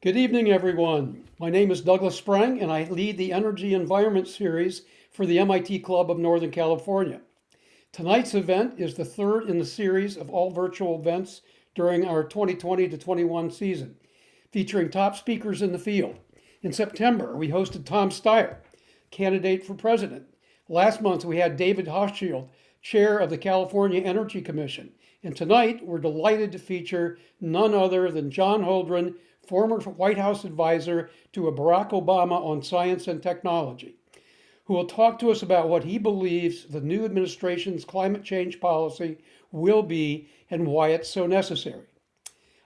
Good evening, everyone. My name is Douglas Sprang, and I lead the Energy Environment series for the MIT Club of Northern California. Tonight's event is the third in the series of all virtual events during our 2020 to 21 season, featuring top speakers in the field. In September, we hosted Tom Steyer, candidate for president. Last month, we had David Hochschild, chair of the California Energy Commission. And tonight, we're delighted to feature none other than John Holdren, former White House advisor to Barack Obama on science and technology, who will talk to us about what he believes the new administration's climate change policy will be and why it's so necessary.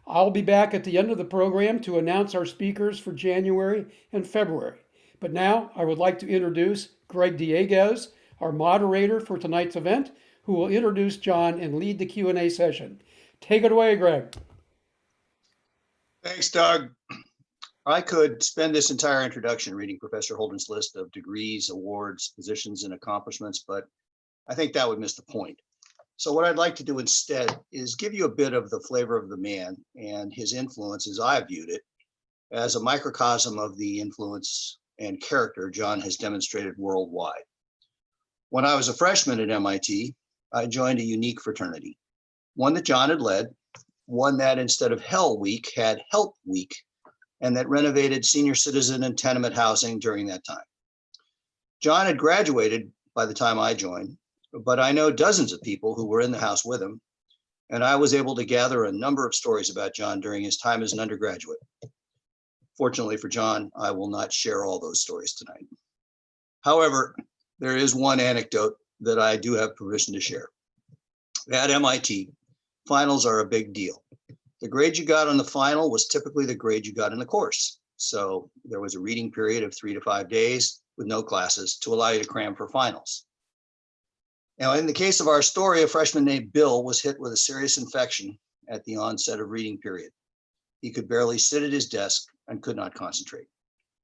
I'll be back at the end of the program to announce our speakers for January and February. But now I would like to introduce Greg Dieguez, our moderator for tonight's event, who will introduce John and lead the Q&A session. Take it away, Greg. Thanks, Doug. I could spend this entire introduction reading Professor Holdren's list of degrees, awards, positions, and accomplishments, but I think that would miss the point. So what I'd like to do instead is give you a bit of the flavor of the man and his influence, as I viewed it, as a microcosm of the influence and character John has demonstrated worldwide. When I was a freshman at MIT, I joined a unique fraternity, one that John had led, one that instead of Hell Week had Help Week, and that renovated senior citizen and tenement housing during that time. John had graduated by the time I joined, but I know dozens of people who were in the house with him, and I was able to gather a number of stories about John during his time as an undergraduate. Fortunately for John, I will not share all those stories tonight. However, there is one anecdote that I do have permission to share. At MIT, finals are a big deal. The grade you got on the final was typically the grade you got in the course. So there was a reading period of 3 to 5 days with no classes to allow you to cram for finals. Now, in the case of our story, a freshman named Bill was hit with a serious infection at the onset of reading period. He could barely sit at his desk and could not concentrate.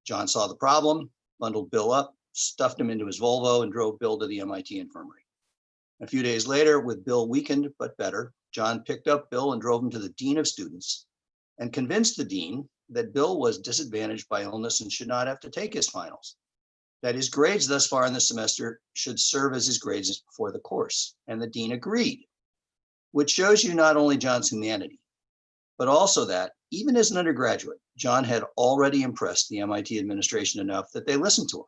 John saw the problem, bundled Bill up, stuffed him into his Volvo, and drove Bill to the MIT infirmary. A few days later, with Bill weakened but better, John picked up Bill and drove him to the dean of students and convinced the dean that Bill was disadvantaged by illness and should not have to take his finals, that his grades thus far in the semester should serve as his grades for the course. And the dean agreed, which shows you not only John's humanity, but also that even as an undergraduate, John had already impressed the MIT administration enough that they listened to him.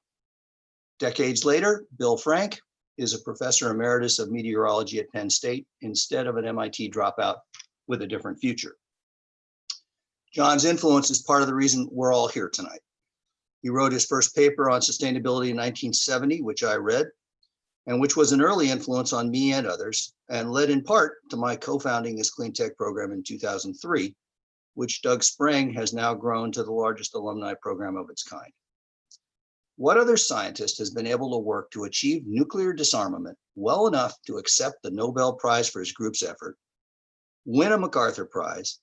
Decades later, Bill Frank is a professor emeritus of meteorology at Penn State instead of an MIT dropout with a different future. John's influence is part of the reason we're all here tonight. He wrote his first paper on sustainability in 1970, which I read, and which was an early influence on me and others, and led in part to my co-founding this clean tech program in 2003, which Doug Sprang has now grown to the largest alumni program of its kind. What other scientist has been able to work to achieve nuclear disarmament well enough to accept the Nobel Prize for his group's effort, win a MacArthur Prize,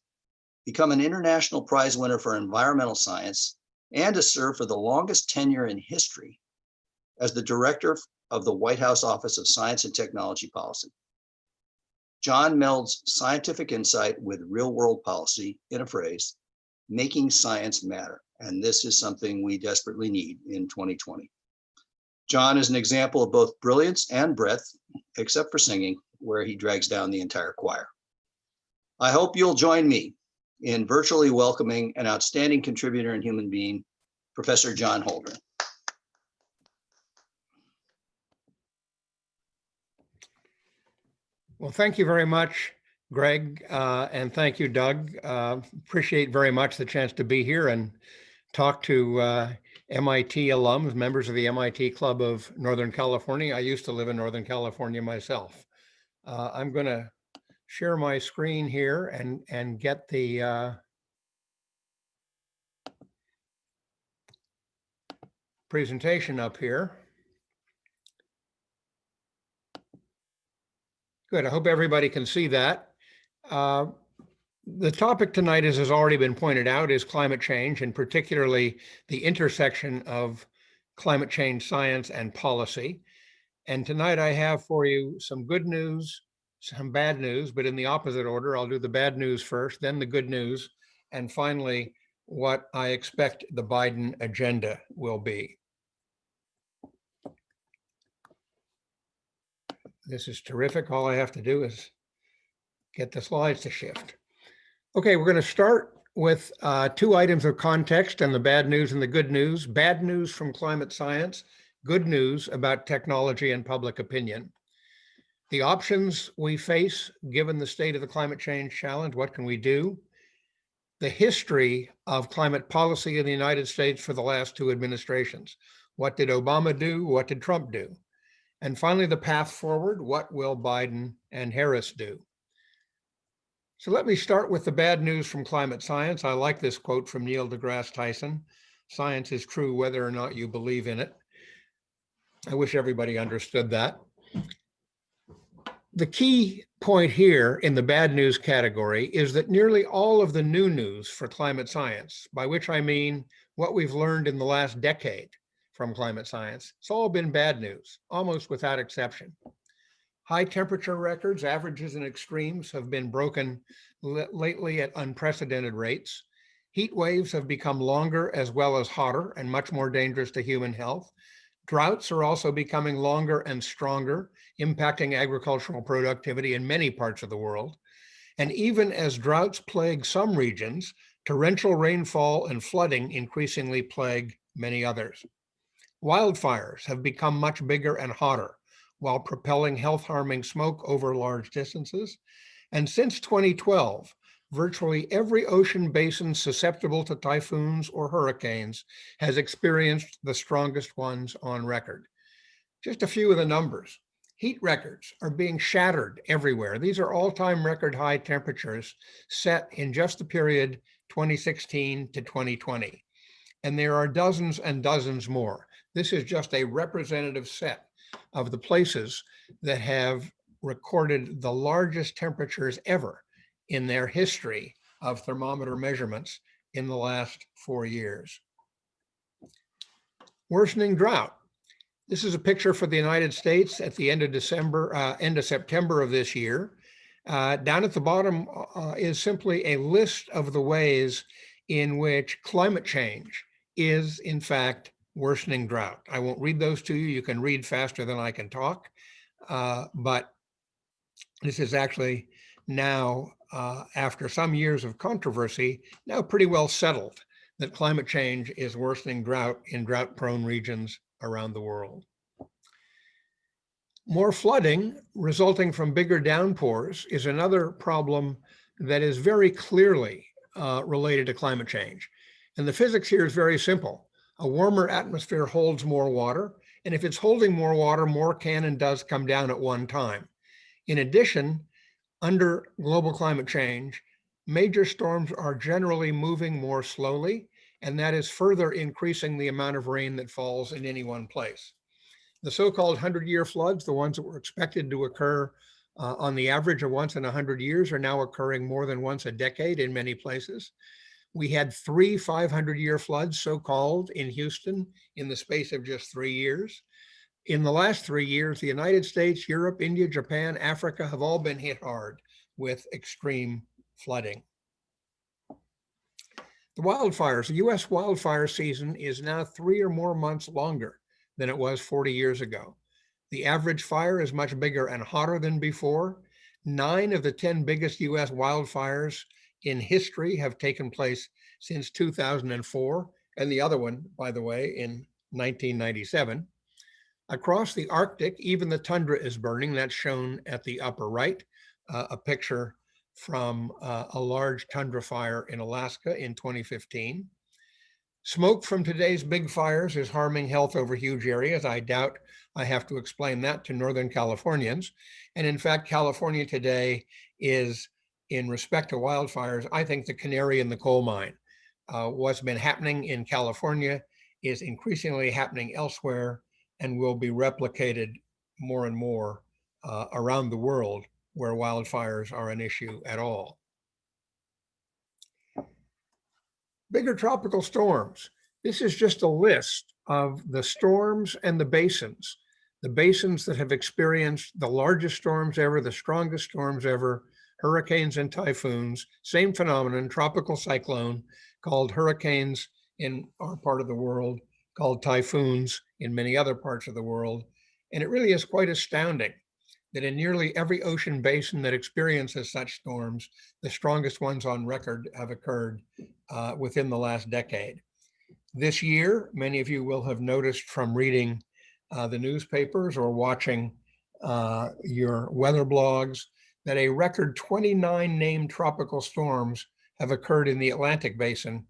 become an international prize winner for environmental science, and to serve for the longest tenure in history as the director of the White House Office of Science and Technology Policy? John melds scientific insight with real-world policy in a phrase, making science matter. And this is something we desperately need in 2020. John is an example of both brilliance and breadth, except for singing, where he drags down the entire choir. I hope you'll join me in virtually welcoming an outstanding contributor and human being, Professor John Holdren. Well, thank you very much, Greg, and thank you, Doug. Appreciate very much the chance to be here and talk to MIT alums, members of the MIT Club of Northern California. I used to live in Northern California myself. I'm going to share my screen here and get the presentation up here. Good. I hope everybody can see that. The topic tonight, as has already been pointed out, is climate change, and particularly the intersection of climate change science and policy. And tonight I have for you some good news, some bad news, but in the opposite order. I'll do the bad news first, then the good news, and finally what I expect the Biden agenda will be. This is terrific. All I have to do is get the slides to shift. Okay, we're going to start with two items of context and the bad news and the good news. Bad news from climate science, good news about technology and public opinion. The options we face given the state of the climate change challenge, what can we do? The history of climate policy in the United States for the last two administrations. What did Obama do? What did Trump do? And finally, the path forward. What will Biden and Harris do? So let me start with the bad news from climate science. I like this quote from Neil deGrasse Tyson. Science is true whether or not you believe in it. I wish everybody understood that. The key point here in the bad news category is that nearly all of the new news for climate science, by which I mean what we've learned in the last decade from climate science, it's all been bad news, almost without exception. High temperature records, averages and extremes have been broken lately at unprecedented rates. Heat waves have become longer as well as hotter and much more dangerous to human health. Droughts are also becoming longer and stronger, impacting agricultural productivity in many parts of the world. And even as droughts plague some regions, torrential rainfall and flooding increasingly plague many others. Wildfires have become much bigger and hotter, while propelling health-harming smoke over large distances. And since 2012, virtually every ocean basin susceptible to typhoons or hurricanes has experienced the strongest ones on record. Just a few of the numbers. Heat records are being shattered everywhere. These are all-time record high temperatures set in just the period 2016 to 2020. And there are dozens and dozens more. This is just a representative set of the places that have recorded the largest temperatures ever in their history of thermometer measurements in the last 4 years. Worsening drought. This is a picture for the United States at the end of September of this year. Down at the bottom is simply a list of the ways in which climate change is, in fact, worsening drought. I won't read those to you. You can read faster than I can talk. But this is actually now, after some years of controversy, now pretty well settled that climate change is worsening drought in drought-prone regions around the world. More flooding resulting from bigger downpours is another problem that is very clearly related to climate change. And the physics here is very simple. A warmer atmosphere holds more water, and if it's holding more water, more can and does come down at one time. In addition, under global climate change, major storms are generally moving more slowly, and that is further increasing the amount of rain that falls in any one place. The so-called 100-year floods, the ones that were expected to occur on the average of once in 100 years, are now occurring more than once a decade in many places. We had 3 500-year floods, so-called, in Houston in the space of just 3 years. In the last 3 years, the United States, Europe, India, Japan, Africa have all been hit hard with extreme flooding. The wildfires, the US wildfire season is now 3 or more months longer than it was 40 years ago. The average fire is much bigger and hotter than before. 9 of the 10 biggest US wildfires in history have taken place since 2004, and the other one, by the way, in 1997. Across the Arctic, even the tundra is burning. That's shown at the upper right, a picture from a large tundra fire in Alaska in 2015. Smoke from today's big fires is harming health over huge areas. I doubt I have to explain that to Northern Californians. And in fact, California today is, in respect to wildfires, I think the canary in the coal mine. What's been happening in California is increasingly happening elsewhere and will be replicated more and more around the world where wildfires are an issue at all. Bigger tropical storms. This is just a list of the storms and the basins that have experienced the largest storms ever, the strongest storms ever, hurricanes and typhoons, same phenomenon, tropical cyclone, called hurricanes in our part of the world, called typhoons in many other parts of the world. And it really is quite astounding that in nearly every ocean basin that experiences such storms, the strongest ones on record have occurred within the last decade. This year, many of you will have noticed from reading the newspapers or watching your weather blogs that a record 29 named tropical storms have occurred in the Atlantic basin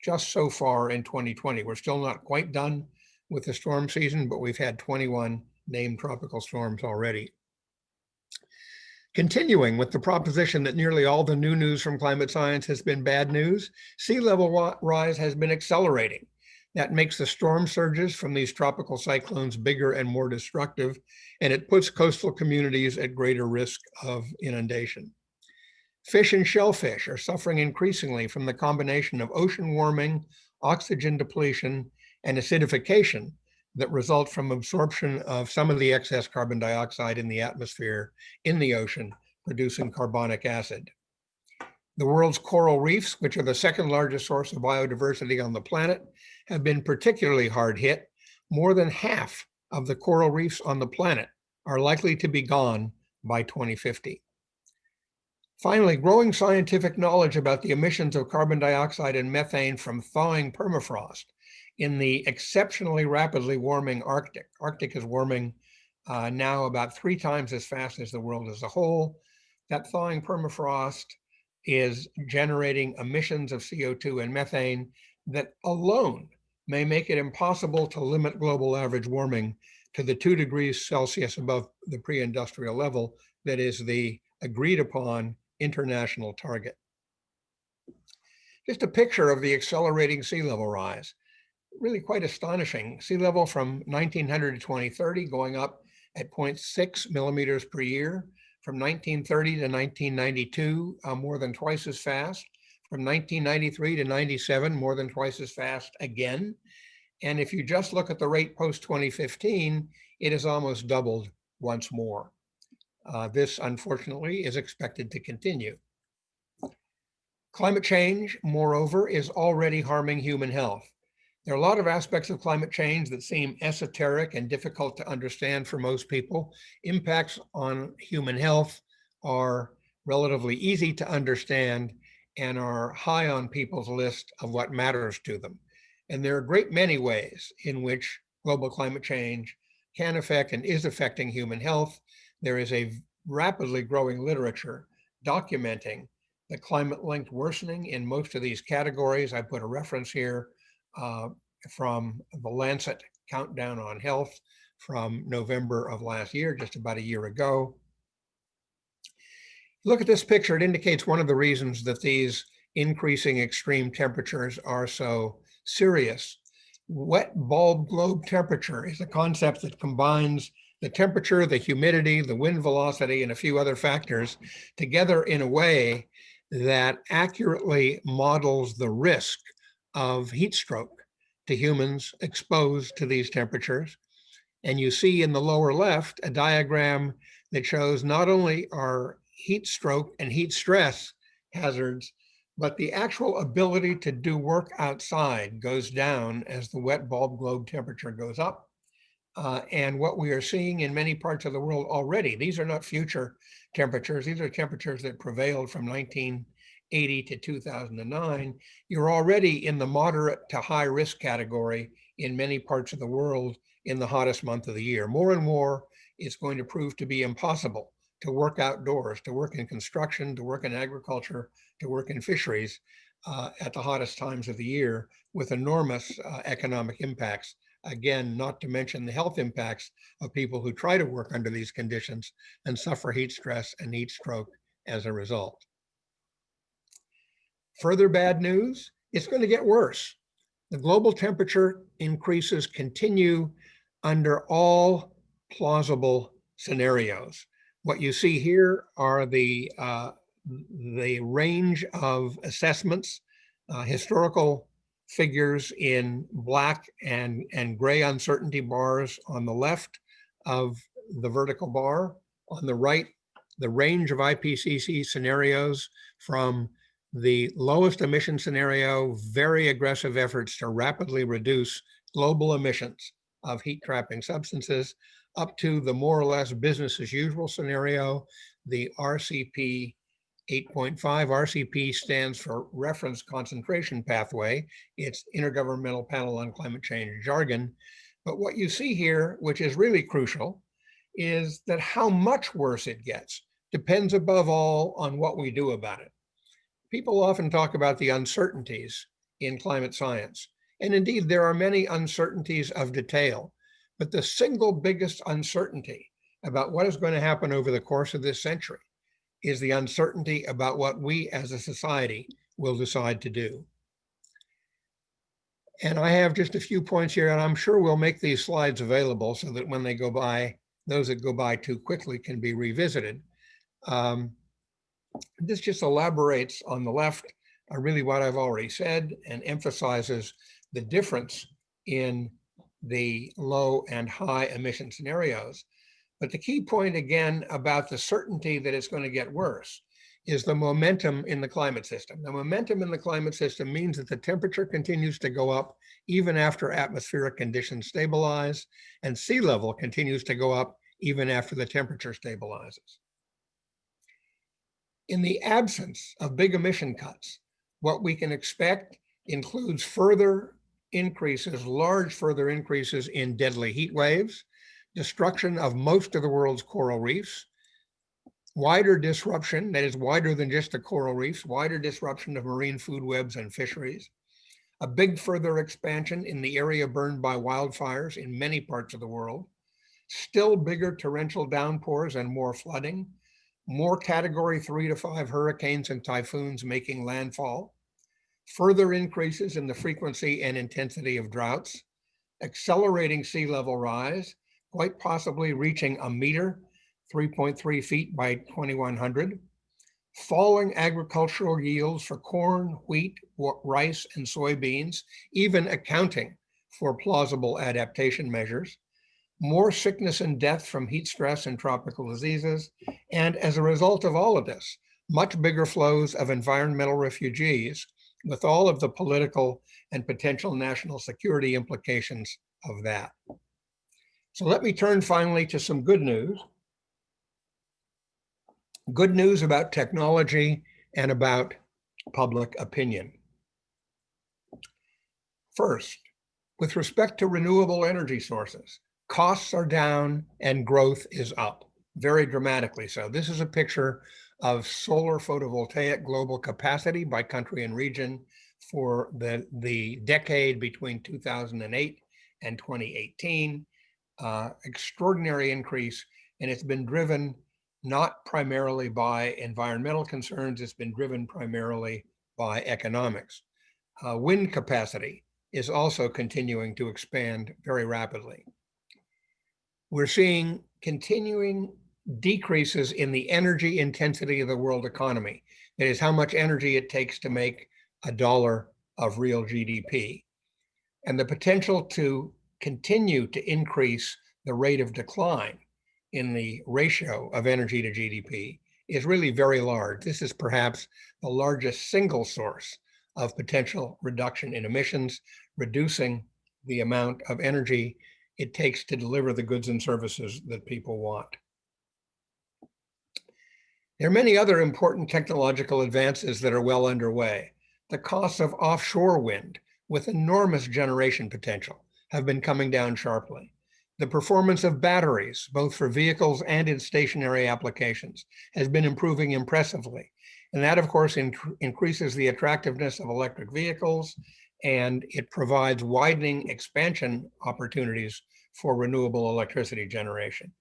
just so far in 2020. We're still not quite done with the storm season, but we've had 21 named tropical storms already. Continuing with the proposition that nearly all the new news from climate science has been bad news, sea level rise has been accelerating. That makes the storm surges from these tropical cyclones bigger and more destructive, and it puts coastal communities at greater risk of inundation. Fish and shellfish are suffering increasingly from the combination of ocean warming, oxygen depletion, and acidification that result from absorption of some of the excess carbon dioxide in the atmosphere in the ocean, producing carbonic acid. The world's coral reefs, which are the second largest source of biodiversity on the planet, have been particularly hard hit. More than half of the coral reefs on the planet are likely to be gone by 2050. Finally, growing scientific knowledge about the emissions of carbon dioxide and methane from thawing permafrost in the exceptionally rapidly warming Arctic. Arctic is warming now about 3 times as fast as the world as a whole. That thawing permafrost is generating emissions of CO2 and methane that alone may make it impossible to limit global average warming to the 2 degrees Celsius above the pre-industrial level that is the agreed upon international target. Just a picture of the accelerating sea level rise. Really quite astonishing. Sea level from 1900 to 2030 going up at 0.6 millimeters per year. From 1930 to 1992, more than twice as fast. From 1993 to 97, more than twice as fast again. And if you just look at the rate post-2015, it has almost doubled once more. This, unfortunately, is expected to continue. Climate change, moreover, is already harming human health. There are a lot of aspects of climate change that seem esoteric and difficult to understand for most people. Impacts on human health are relatively easy to understand and are high on people's list of what matters to them. And there are a great many ways in which global climate change can affect and is affecting human health. There is a rapidly growing literature documenting the climate-linked worsening in most of these categories. I put a reference here from the Lancet Countdown on Health from November of last year, just about a year ago. Look at this picture. It indicates one of the reasons that these increasing extreme temperatures are so serious. Wet bulb globe temperature is a concept that combines the temperature, the humidity, the wind velocity, and a few other factors together in a way that accurately models the risk of heat stroke to humans exposed to these temperatures. And you see in the lower left a diagram that shows not only are heat stroke and heat stress hazards, but the actual ability to do work outside goes down as the wet bulb globe temperature goes up. And what we are seeing in many parts of the world already, these are not future temperatures, these are temperatures that prevailed from 1980 to 2009. You're already in the moderate to high risk category in many parts of the world in the hottest month of the year. More and more, it's going to prove to be impossible to work outdoors, to work in construction, to work in agriculture, to work in fisheries at the hottest times of the year with enormous economic impacts. Again, not to mention the health impacts of people who try to work under these conditions and suffer heat stress and heat stroke as a result. Further bad news, it's going to get worse. The global temperature increases continue under all plausible scenarios. What you see here are the range of assessments, historical figures in black and gray uncertainty bars on the left of the vertical bar. On the right, the range of IPCC scenarios from the lowest emission scenario, very aggressive efforts to rapidly reduce global emissions of heat trapping substances, up to the more or less business as usual scenario, the RCP 8.5. RCP stands for Reference Concentration Pathway. It's Intergovernmental Panel on Climate Change jargon. But what you see here, which is really crucial, is that how much worse it gets depends above all on what we do about it. People often talk about the uncertainties in climate science. And indeed, there are many uncertainties of detail. But the single biggest uncertainty about what is going to happen over the course of this century is the uncertainty about what we as a society will decide to do. And I have just a few points here, and I'm sure we'll make these slides available so that when they go by, those that go by too quickly can be revisited. This just elaborates on the left really what I've already said and emphasizes the difference in the low and high emission scenarios. But the key point again about the certainty that it's going to get worse is the momentum in the climate system. The momentum in the climate system means that the temperature continues to go up even after atmospheric conditions stabilize, and sea level continues to go up even after the temperature stabilizes. In the absence of big emission cuts, what we can expect includes further increases, large further increases in deadly heat waves, destruction of most of the world's coral reefs, wider disruption, that is wider than just the coral reefs, wider disruption of marine food webs and fisheries, a big further expansion in the area burned by wildfires in many parts of the world, still bigger torrential downpours and more flooding, more category 3 to 5 hurricanes and typhoons making landfall, further increases in the frequency and intensity of droughts, accelerating sea level rise, quite possibly reaching a meter, 3.3 feet by 2100, falling agricultural yields for corn, wheat, rice, and soybeans, even accounting for plausible adaptation measures, more sickness and death from heat stress and tropical diseases, and as a result of all of this, much bigger flows of environmental refugees with all of the political and potential national security implications of that. So let me turn finally to some good news. Good news about technology and about public opinion. First, with respect to renewable energy sources, costs are down and growth is up, very dramatically so. This is a picture of solar photovoltaic global capacity by country and region for the decade between 2008 and 2018. Extraordinary increase, and it's been driven not primarily by environmental concerns, it's been driven primarily by economics. Wind capacity is also continuing to expand very rapidly. We're seeing continuing decreases in the energy intensity of the world economy. That is how much energy it takes to make $1 of real GDP. And the potential to continue to increase the rate of decline in the ratio of energy to GDP is really very large. This is perhaps the largest single source of potential reduction in emissions, reducing the amount of energy it takes to deliver the goods and services that people want. There are many other important technological advances that are well underway. The costs of offshore wind with enormous generation potential have been coming down sharply. The performance of batteries, both for vehicles and in stationary applications, has been improving impressively. And that, of course, increases the attractiveness of electric vehicles, and it provides widening expansion opportunities for renewable electricity generation.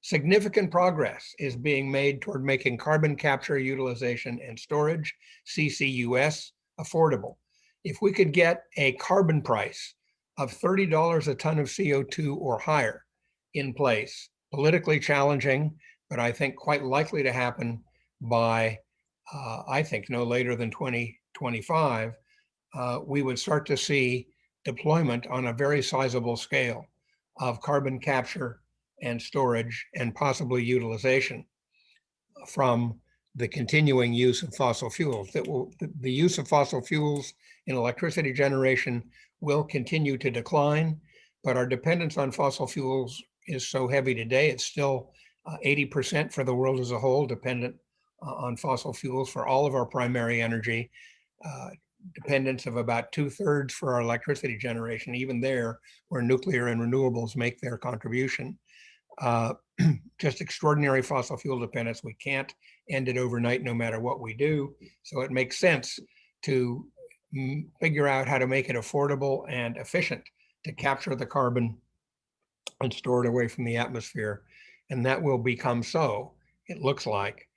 Significant progress is being made toward making carbon capture, utilization, and storage, CCUS, affordable. If we could get a carbon price of $30 a ton of CO2 or higher in place, politically challenging, but I think quite likely to happen by, I think, no later than 2025, we would start to see deployment on a very sizable scale of carbon capture and storage and possibly utilization from the continuing use of fossil fuels. The use of fossil fuels in electricity generation will continue to decline, but our dependence on fossil fuels is so heavy today. It's still 80% for the world as a whole dependent on fossil fuels for all of our primary energy. Dependence of about 2/3 for our electricity generation, even there where nuclear and renewables make their contribution. Just extraordinary fossil fuel dependence. We can't end it overnight no matter what we do. So it makes sense to figure out how to make it affordable and efficient to capture the carbon and store it away from the atmosphere. And that will become so, it looks like,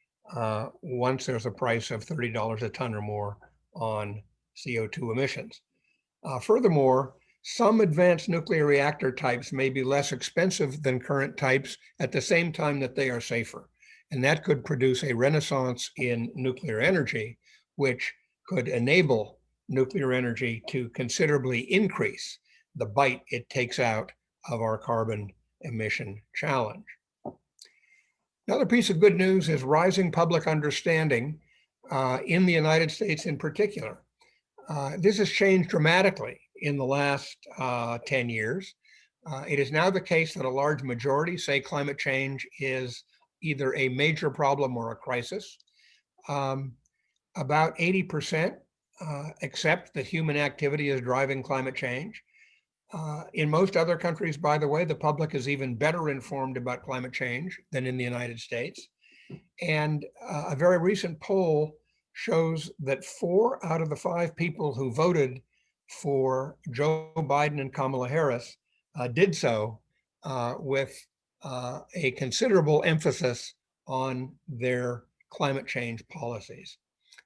once there's a price of $30 a ton or more on CO2 emissions. Furthermore, some advanced nuclear reactor types may be less expensive than current types at the same time that they are safer. And that could produce a renaissance in nuclear energy, which could enable nuclear energy to considerably increase the bite it takes out of our carbon emission challenge. Another piece of good news is rising public understanding in the United States in particular. This has changed dramatically in the last 10 years. It is now the case that a large majority say climate change is either a major problem or a crisis. About 80% accept that human activity is driving climate change. In most other countries, by the way, the public is even better informed about climate change than in the United States. And a very recent poll shows that 4 out of the 5 people who voted for Joe Biden and Kamala Harris did so with a considerable emphasis on their climate change policies.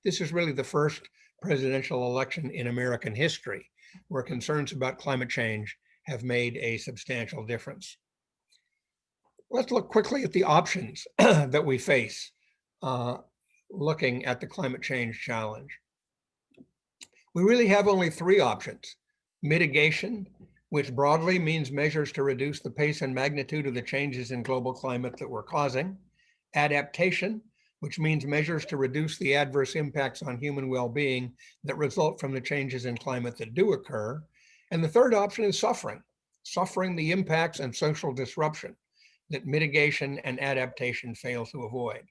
This is really the first presidential election in American history where concerns about climate change have made a substantial difference. Let's look quickly at the options that we face looking at the climate change challenge. We really have only 3 options: mitigation, which broadly means measures to reduce the pace and magnitude of the changes in global climate that we're causing; adaptation, which means measures to reduce the adverse impacts on human well-being that result from the changes in climate that do occur; and the third option is suffering the impacts and social disruption that mitigation and adaptation fail to avoid.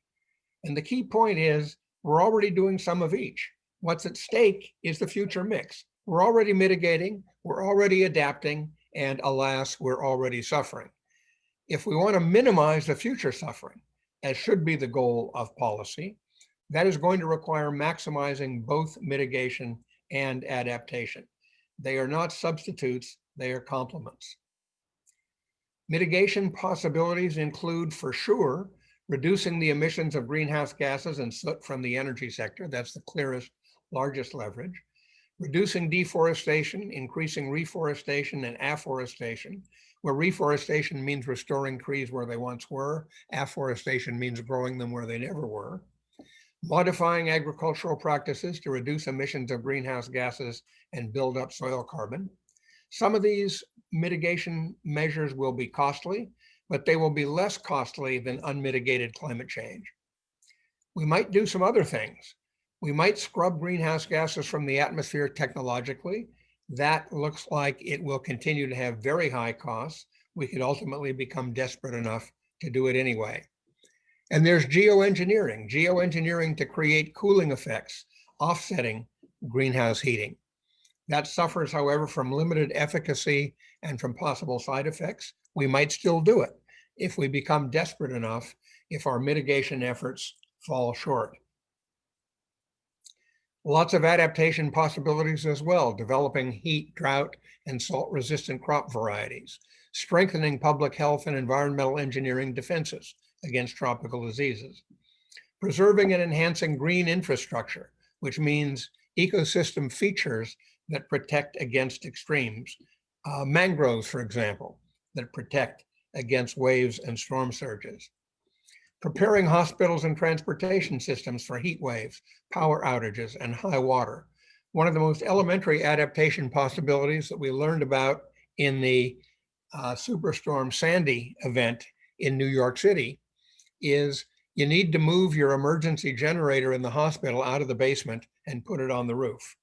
And the key point is we're already doing some of each. What's at stake is the future mix. We're already mitigating, we're already adapting, and alas, we're already suffering. If we want to minimize the future suffering, as should be the goal of policy, that is going to require maximizing both mitigation and adaptation. They are not substitutes, they are complements. Mitigation possibilities include, for sure, reducing the emissions of greenhouse gases and soot from the energy sector. That's the clearest, largest leverage. Reducing deforestation, increasing reforestation and afforestation, where reforestation means restoring trees where they once were. Afforestation means growing them where they never were. Modifying agricultural practices to reduce emissions of greenhouse gases and build up soil carbon. Some of these mitigation measures will be costly, but they will be less costly than unmitigated climate change. We might do some other things. We might scrub greenhouse gases from the atmosphere technologically. That looks like it will continue to have very high costs. We could ultimately become desperate enough to do it anyway. And there's geoengineering to create cooling effects, offsetting greenhouse heating. That suffers, however, from limited efficacy and from possible side effects. We might still do it if we become desperate enough, if our mitigation efforts fall short. Lots of adaptation possibilities as well, developing heat, drought, and salt-resistant crop varieties, strengthening public health and environmental engineering defenses against tropical diseases, preserving and enhancing green infrastructure, which means ecosystem features that protect against extremes, mangroves, for example, that protect against waves and storm surges. Preparing hospitals and transportation systems for heat waves, power outages, and high water. One of the most elementary adaptation possibilities that we learned about in the Superstorm Sandy event in New York City is You need to move your emergency generator in the hospital out of the basement and put it on the roof.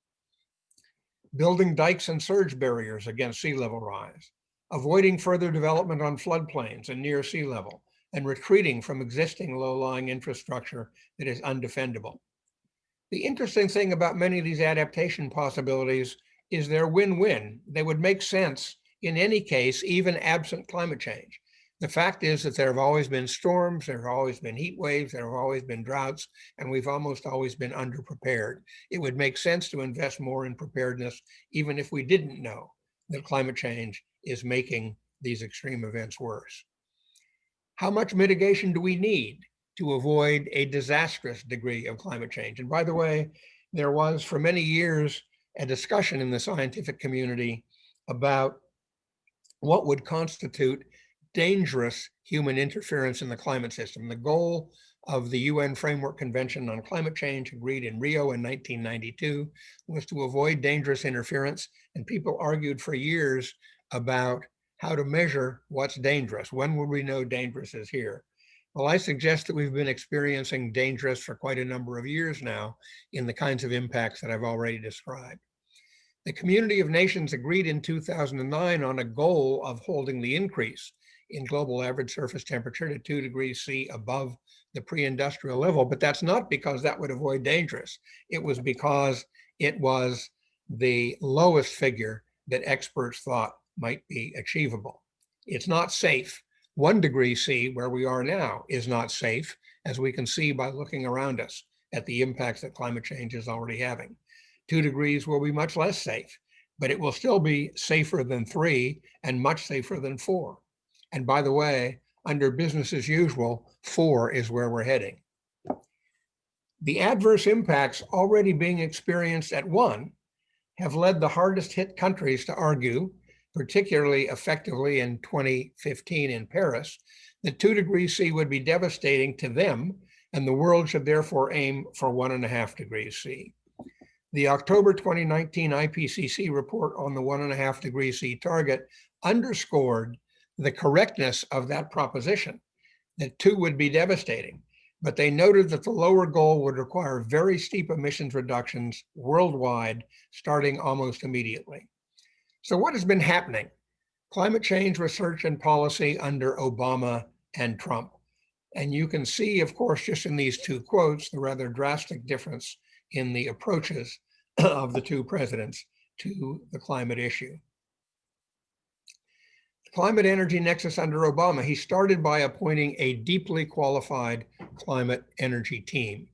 Building dikes and surge barriers against sea level rise, avoiding further development on floodplains and near sea level, and retreating from existing low-lying infrastructure that is undefendable. The interesting thing about many of these adaptation possibilities is they're win-win. They would make sense in any case, even absent climate change. The fact is that there have always been storms, there have always been heat waves, there have always been droughts, and we've almost always been underprepared. It would make sense to invest more in preparedness, even if we didn't know that climate change is making these extreme events worse. How much mitigation do we need to avoid a disastrous degree of climate change? And by the way, there was for many years a discussion in the scientific community about what would constitute dangerous human interference in the climate system. The goal of the UN Framework Convention on Climate Change, agreed in Rio in 1992, was to avoid dangerous interference. And people argued for years about how to measure what's dangerous. When will we know dangerous is here? Well, I suggest that we've been experiencing dangerous for quite a number of years now in the kinds of impacts that I've already described. The community of nations agreed in 2009 on a goal of holding the increase in global average surface temperature to 2 degrees C above the pre-industrial level, but that's not because that would avoid dangerous. It was because it was the lowest figure that experts thought might be achievable. It's not safe. 1 degree C, where we are now, is not safe, as we can see by looking around us at the impacts that climate change is already having. 2 degrees will be much less safe, but it will still be safer than 3 and much safer than 4. And by the way, under business as usual, 4 is where we're heading. The adverse impacts already being experienced at 1 have led the hardest hit countries to argue, particularly effectively in 2015 in Paris, that 2 degrees C would be devastating to them, and the world should therefore aim for 1.5 degrees C. The October 2019 IPCC report on the 1.5 degrees C target underscored the correctness of that proposition, that 2 would be devastating, but they noted that the lower goal would require very steep emissions reductions worldwide, starting almost immediately. So what has been happening? Climate change research and policy under Obama and Trump. And you can see, of course, just in these 2 quotes, the rather drastic difference in the approaches of the 2 presidents to the climate issue. Climate energy nexus under Obama, he started by appointing a deeply qualified climate energy team.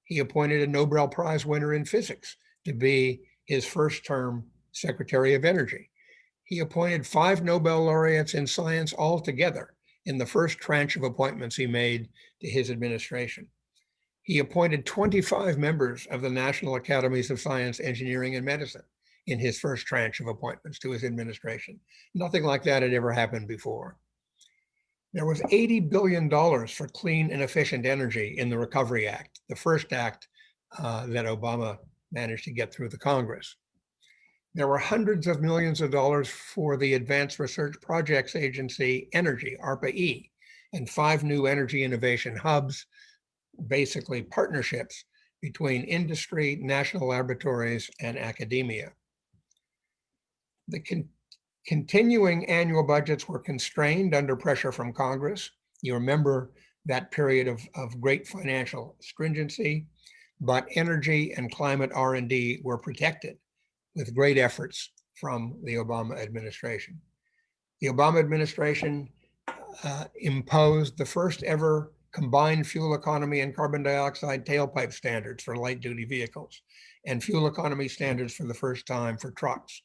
He appointed a Nobel Prize winner in physics to be his first term Secretary of Energy. He appointed 5 Nobel laureates in science altogether in the first tranche of appointments he made to his administration. He appointed 25 members of the National Academies of Science, Engineering, and Medicine in his first tranche of appointments to his administration. Nothing like that had ever happened before. There was $80 billion for clean and efficient energy in the Recovery Act, the first act that Obama managed to get through the Congress. There were hundreds of millions of dollars for the Advanced Research Projects Agency Energy, ARPA-E, and 5 new energy innovation hubs, basically partnerships between industry, national laboratories, and academia. The continuing annual budgets were constrained under pressure from Congress. You remember that period of great financial stringency, but energy and climate R&D were protected with great efforts from the Obama administration. The Obama administration imposed the first ever combined fuel economy and carbon dioxide tailpipe standards for light duty vehicles, and fuel economy standards for the first time for trucks.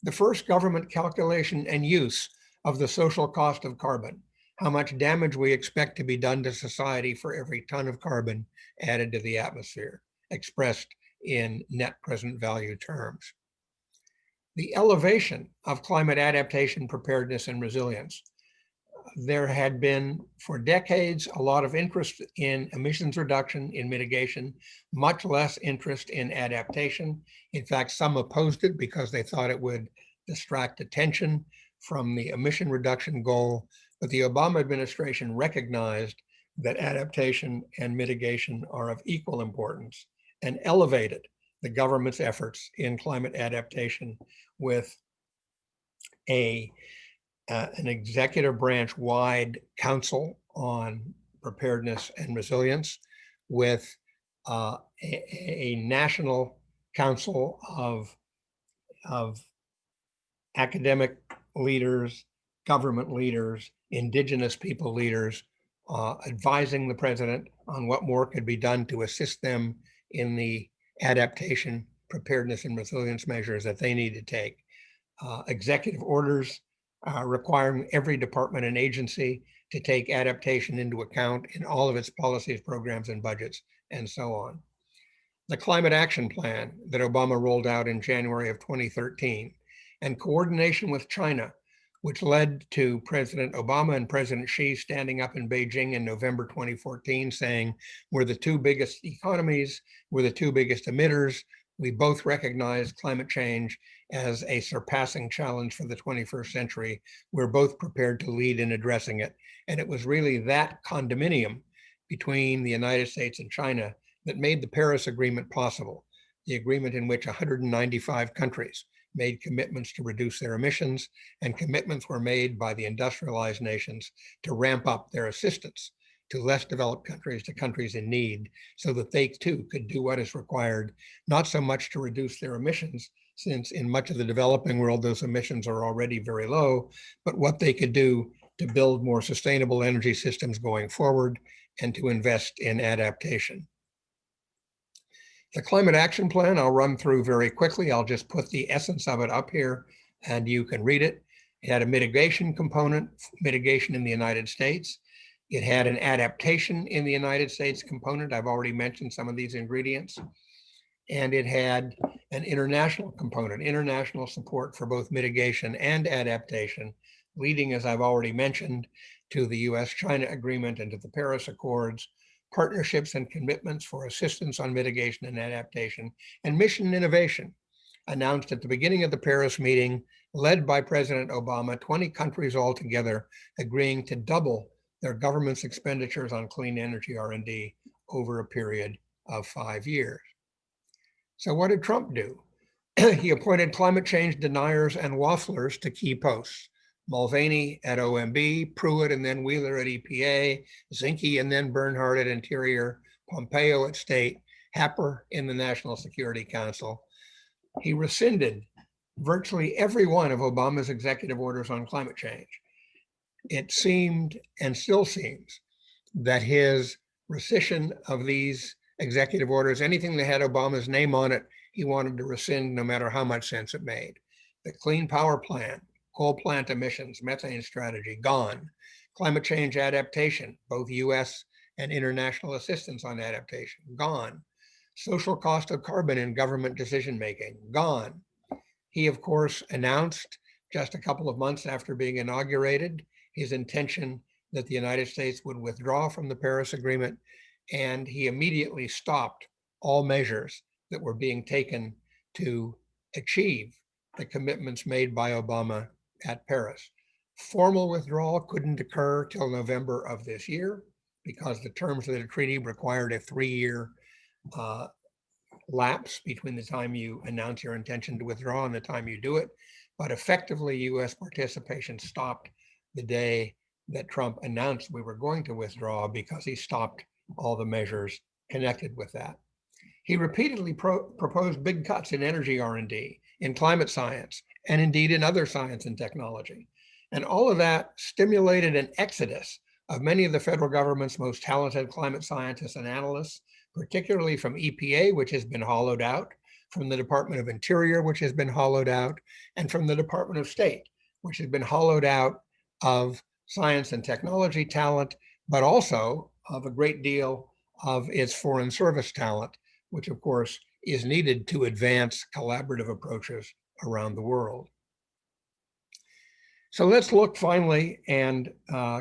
The first government calculation and use of the social cost of carbon, how much damage we expect to be done to society for every ton of carbon added to the atmosphere, expressed in net present value terms. The elevation of climate adaptation, preparedness, and resilience. There had been for decades a lot of interest in emissions reduction, in mitigation, much less interest in adaptation. In fact, some opposed it because they thought it would distract attention from the emission reduction goal. But the Obama administration recognized that adaptation and mitigation are of equal importance, and elevated the government's efforts in climate adaptation with an executive branch wide council on preparedness and resilience, with a national council of academic leaders, government leaders, indigenous people leaders, advising the president on what more could be done to assist them in the adaptation, preparedness, and resilience measures that they need to take. Executive orders requiring every department and agency to take adaptation into account in all of its policies, programs, and budgets, and so on. The Climate Action Plan that Obama rolled out in January of 2013, and coordination with China, which led to President Obama and President Xi standing up in Beijing in November 2014 saying, we're the two biggest economies, we're the two biggest emitters, we both recognize climate change as a surpassing challenge for the 21st century. We're both prepared to lead in addressing it. And it was really that condominium between the United States and China that made the Paris Agreement possible, the agreement in which 195 countries made commitments to reduce their emissions, and commitments were made by the industrialized nations to ramp up their assistance to less developed countries, to countries in need, so that they too could do what is required, not so much to reduce their emissions, since in much of the developing world, those emissions are already very low, but what they could do to build more sustainable energy systems going forward and to invest in adaptation. The Climate Action Plan, I'll run through very quickly. I'll just put the essence of it up here and you can read it. It had a mitigation component, mitigation in the United States. It had an adaptation in the United States component. I've already mentioned some of these ingredients. And it had an international component, international support for both mitigation and adaptation, leading, as I've already mentioned, to the US-China agreement and to the Paris Accords, partnerships and commitments for assistance on mitigation and adaptation, and mission innovation, announced at the beginning of the Paris meeting, led by President Obama, 20 countries altogether agreeing to double their government's expenditures on clean energy R&D over a period of 5 years. So what did Trump do? He appointed climate change deniers and wafflers to key posts. Mulvaney at OMB, Pruitt and then Wheeler at EPA, Zinke and then Bernhardt at Interior, Pompeo at State, Happer in the National Security Council. He rescinded virtually every one of Obama's executive orders on climate change. It seemed, and still seems, that his rescission of these executive orders, anything that had Obama's name on it, he wanted to rescind no matter how much sense it made. The Clean Power Plan, coal plant emissions, methane strategy, gone. Climate change adaptation, both US and international assistance on adaptation, gone. Social cost of carbon in government decision-making, gone. He, of course, announced just a couple of months after being inaugurated his intention that the United States would withdraw from the Paris Agreement, and he immediately stopped all measures that were being taken to achieve the commitments made by Obama at Paris. Formal withdrawal couldn't occur till November of this year because the terms of the treaty required a 3-year lapse between the time you announce your intention to withdraw and the time you do it. But effectively, US participation stopped the day that Trump announced we were going to withdraw because he stopped all the measures connected with that. He repeatedly proposed big cuts in energy R&D, in climate science, and indeed in other science and technology. And all of that stimulated an exodus of many of the federal government's most talented climate scientists and analysts, particularly from EPA, which has been hollowed out, from the Department of Interior, which has been hollowed out, and from the Department of State, which has been hollowed out of science and technology talent, but also of a great deal of its foreign service talent, which of course is needed to advance collaborative approaches around the world. So let's look finally and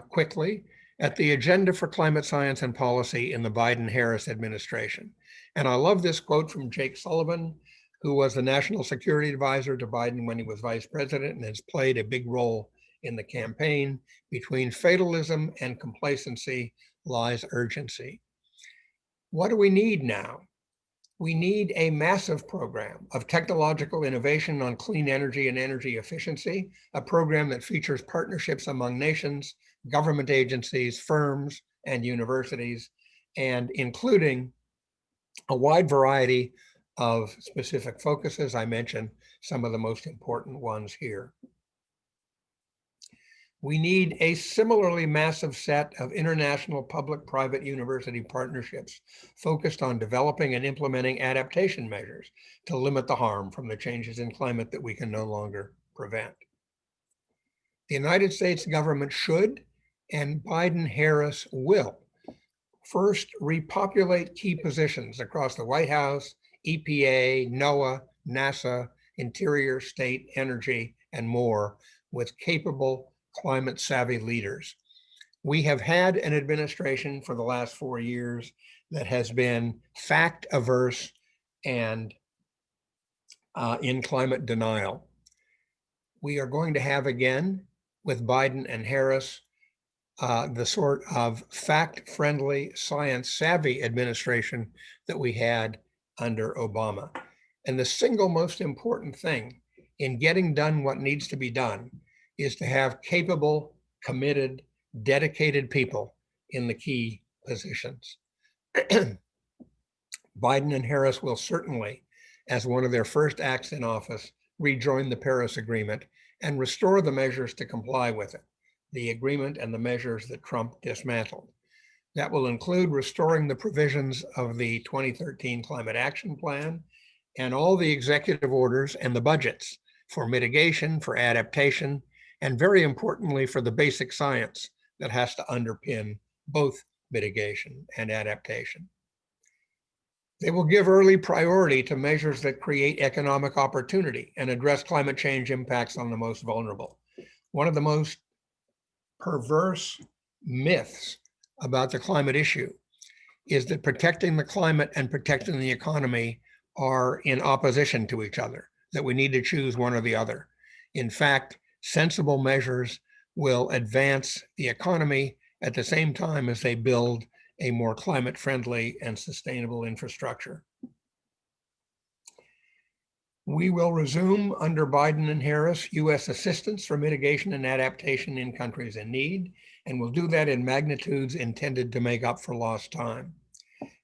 quickly at the agenda for climate science and policy in the Biden-Harris administration. And I love this quote from Jake Sullivan, who was the national security advisor to Biden when he was vice president and has played a big role in the campaign. Between fatalism and complacency lies urgency. What do we need now? We need a massive program of technological innovation on clean energy and energy efficiency, a program that features partnerships among nations, government agencies, firms, and universities, and including a wide variety of specific focuses. I mentioned some of the most important ones here. We need a similarly massive set of international public-private university partnerships focused on developing and implementing adaptation measures to limit the harm from the changes in climate that we can no longer prevent. The United States government should, and Biden-Harris will, first repopulate key positions across the White House, EPA, NOAA, NASA, Interior, State, Energy, and more with capable climate savvy leaders. We have had an administration for the last 4 years that has been fact averse and in climate denial. We are going to have again with Biden and Harris the sort of fact-friendly, science-savvy administration that we had under Obama. And the single most important thing in getting done what needs to be done is to have capable, committed, dedicated people in the key positions. Biden and Harris will certainly, as one of their first acts in office, rejoin the Paris Agreement and restore the measures to comply with it, the agreement and the measures that Trump dismantled. That will include restoring the provisions of the 2013 Climate Action Plan and all the executive orders and the budgets for mitigation, for adaptation, and very importantly, for the basic science that has to underpin both mitigation and adaptation. They will give early priority to measures that create economic opportunity and address climate change impacts on the most vulnerable. One of the most perverse myths about the climate issue is that protecting the climate and protecting the economy are in opposition to each other, that we need to choose one or the other. In fact, sensible measures will advance the economy at the same time as they build a more climate-friendly and sustainable infrastructure. We will resume under Biden and Harris U.S. assistance for mitigation and adaptation in countries in need, and we'll do that in magnitudes intended to make up for lost time.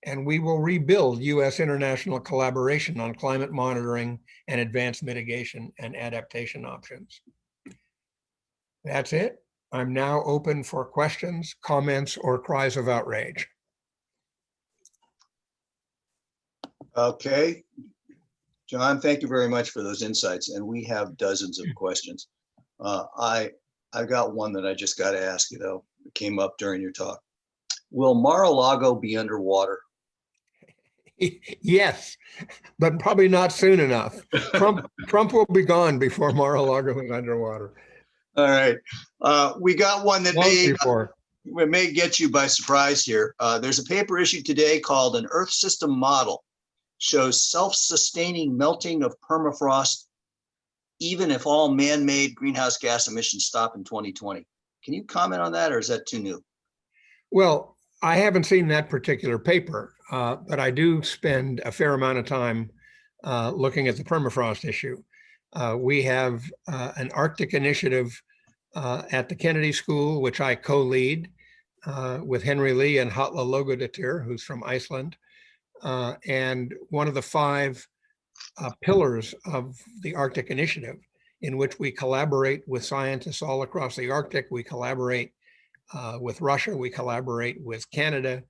And we will rebuild U.S. international collaboration on climate monitoring and advanced mitigation and adaptation options. That's it. I'm now open for questions, comments, or cries of outrage. Okay. John, thank you very much for those insights. And we have dozens of questions. I've got one that I just got to ask you, though. It came up during your talk. Will Mar-a-Lago be underwater? Yes, but probably not soon enough. Trump will be gone before Mar-a-Lago is underwater. All right. We got one that may get you by surprise here. There's a paper issued today called An Earth System Model Shows Self-Sustaining Melting of Permafrost, even if all man-made greenhouse gas emissions stop in 2020. Can you comment on that, or is that too new? Well, I haven't seen that particular paper, but I do spend a fair amount of time looking at the permafrost issue. We have an Arctic initiative at the Kennedy School, which I co-lead with Henry Lee and Hatla Logodatir, who's from Iceland. And one of the 5 pillars of the Arctic Initiative, in which we collaborate with scientists all across the Arctic. We collaborate with Russia, we collaborate with Canada.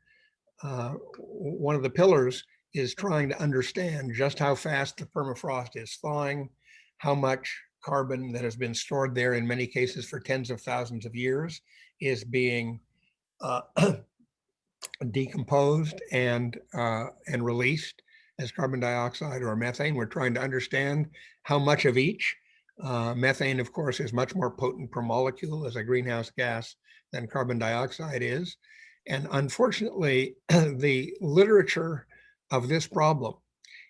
One of the pillars is trying to understand just how fast the permafrost is thawing, how much carbon that has been stored there in many cases for tens of thousands of years is being decomposed and released as carbon dioxide or methane. We're trying to understand how much of each. Methane, of course, is much more potent per molecule as a greenhouse gas than carbon dioxide is. And unfortunately, the literature of this problem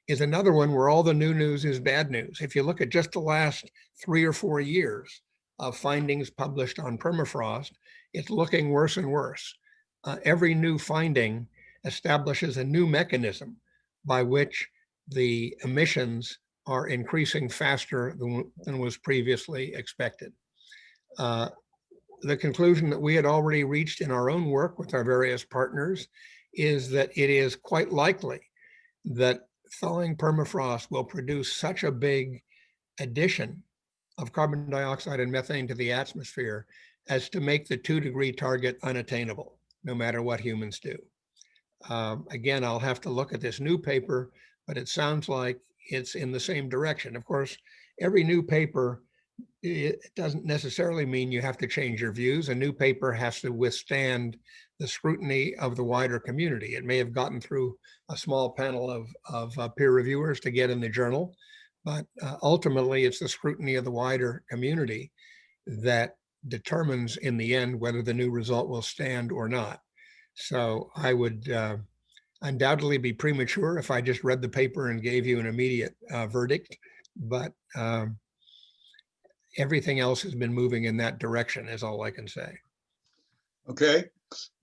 is another one where all the new news is bad news. If you look at just the last 3 or 4 years of findings published on permafrost, it's looking worse and worse. every new finding establishes a new mechanism by which the emissions are increasing faster than was previously expected. The conclusion that we had already reached in our own work with our various partners is that it is quite likely that thawing permafrost will produce such a big addition of carbon dioxide and methane to the atmosphere as to make the 2-degree target unattainable, no matter what humans do. Again, I'll have to look at this new paper, but it sounds like it's in the same direction. Of course, every new paper, it doesn't necessarily mean you have to change your views. A new paper has to withstand the scrutiny of the wider community. It may have gotten through a small panel of peer reviewers to get in the journal, but ultimately it's the scrutiny of the wider community that determines in the end whether the new result will stand or not. So I would undoubtedly be premature if I just read the paper and gave you an immediate verdict, but everything else has been moving in that direction is all I can say. Okay.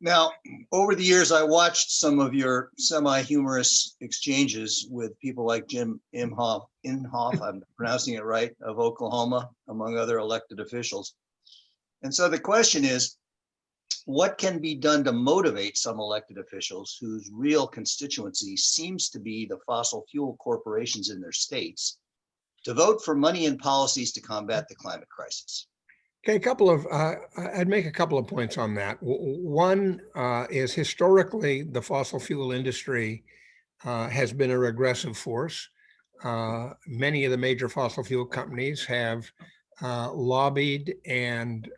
Now, over the years, I watched some of your semi-humorous exchanges with people like Jim Inhofe, I'm pronouncing it right, of Oklahoma, among other elected officials. And so the question is, what can be done to motivate some elected officials whose real constituency seems to be the fossil fuel corporations in their states to vote for money and policies to combat the climate crisis? Okay, I'd make a couple of points on that. One is historically the fossil fuel industry has been a regressive force. Many of the major fossil fuel companies have lobbied and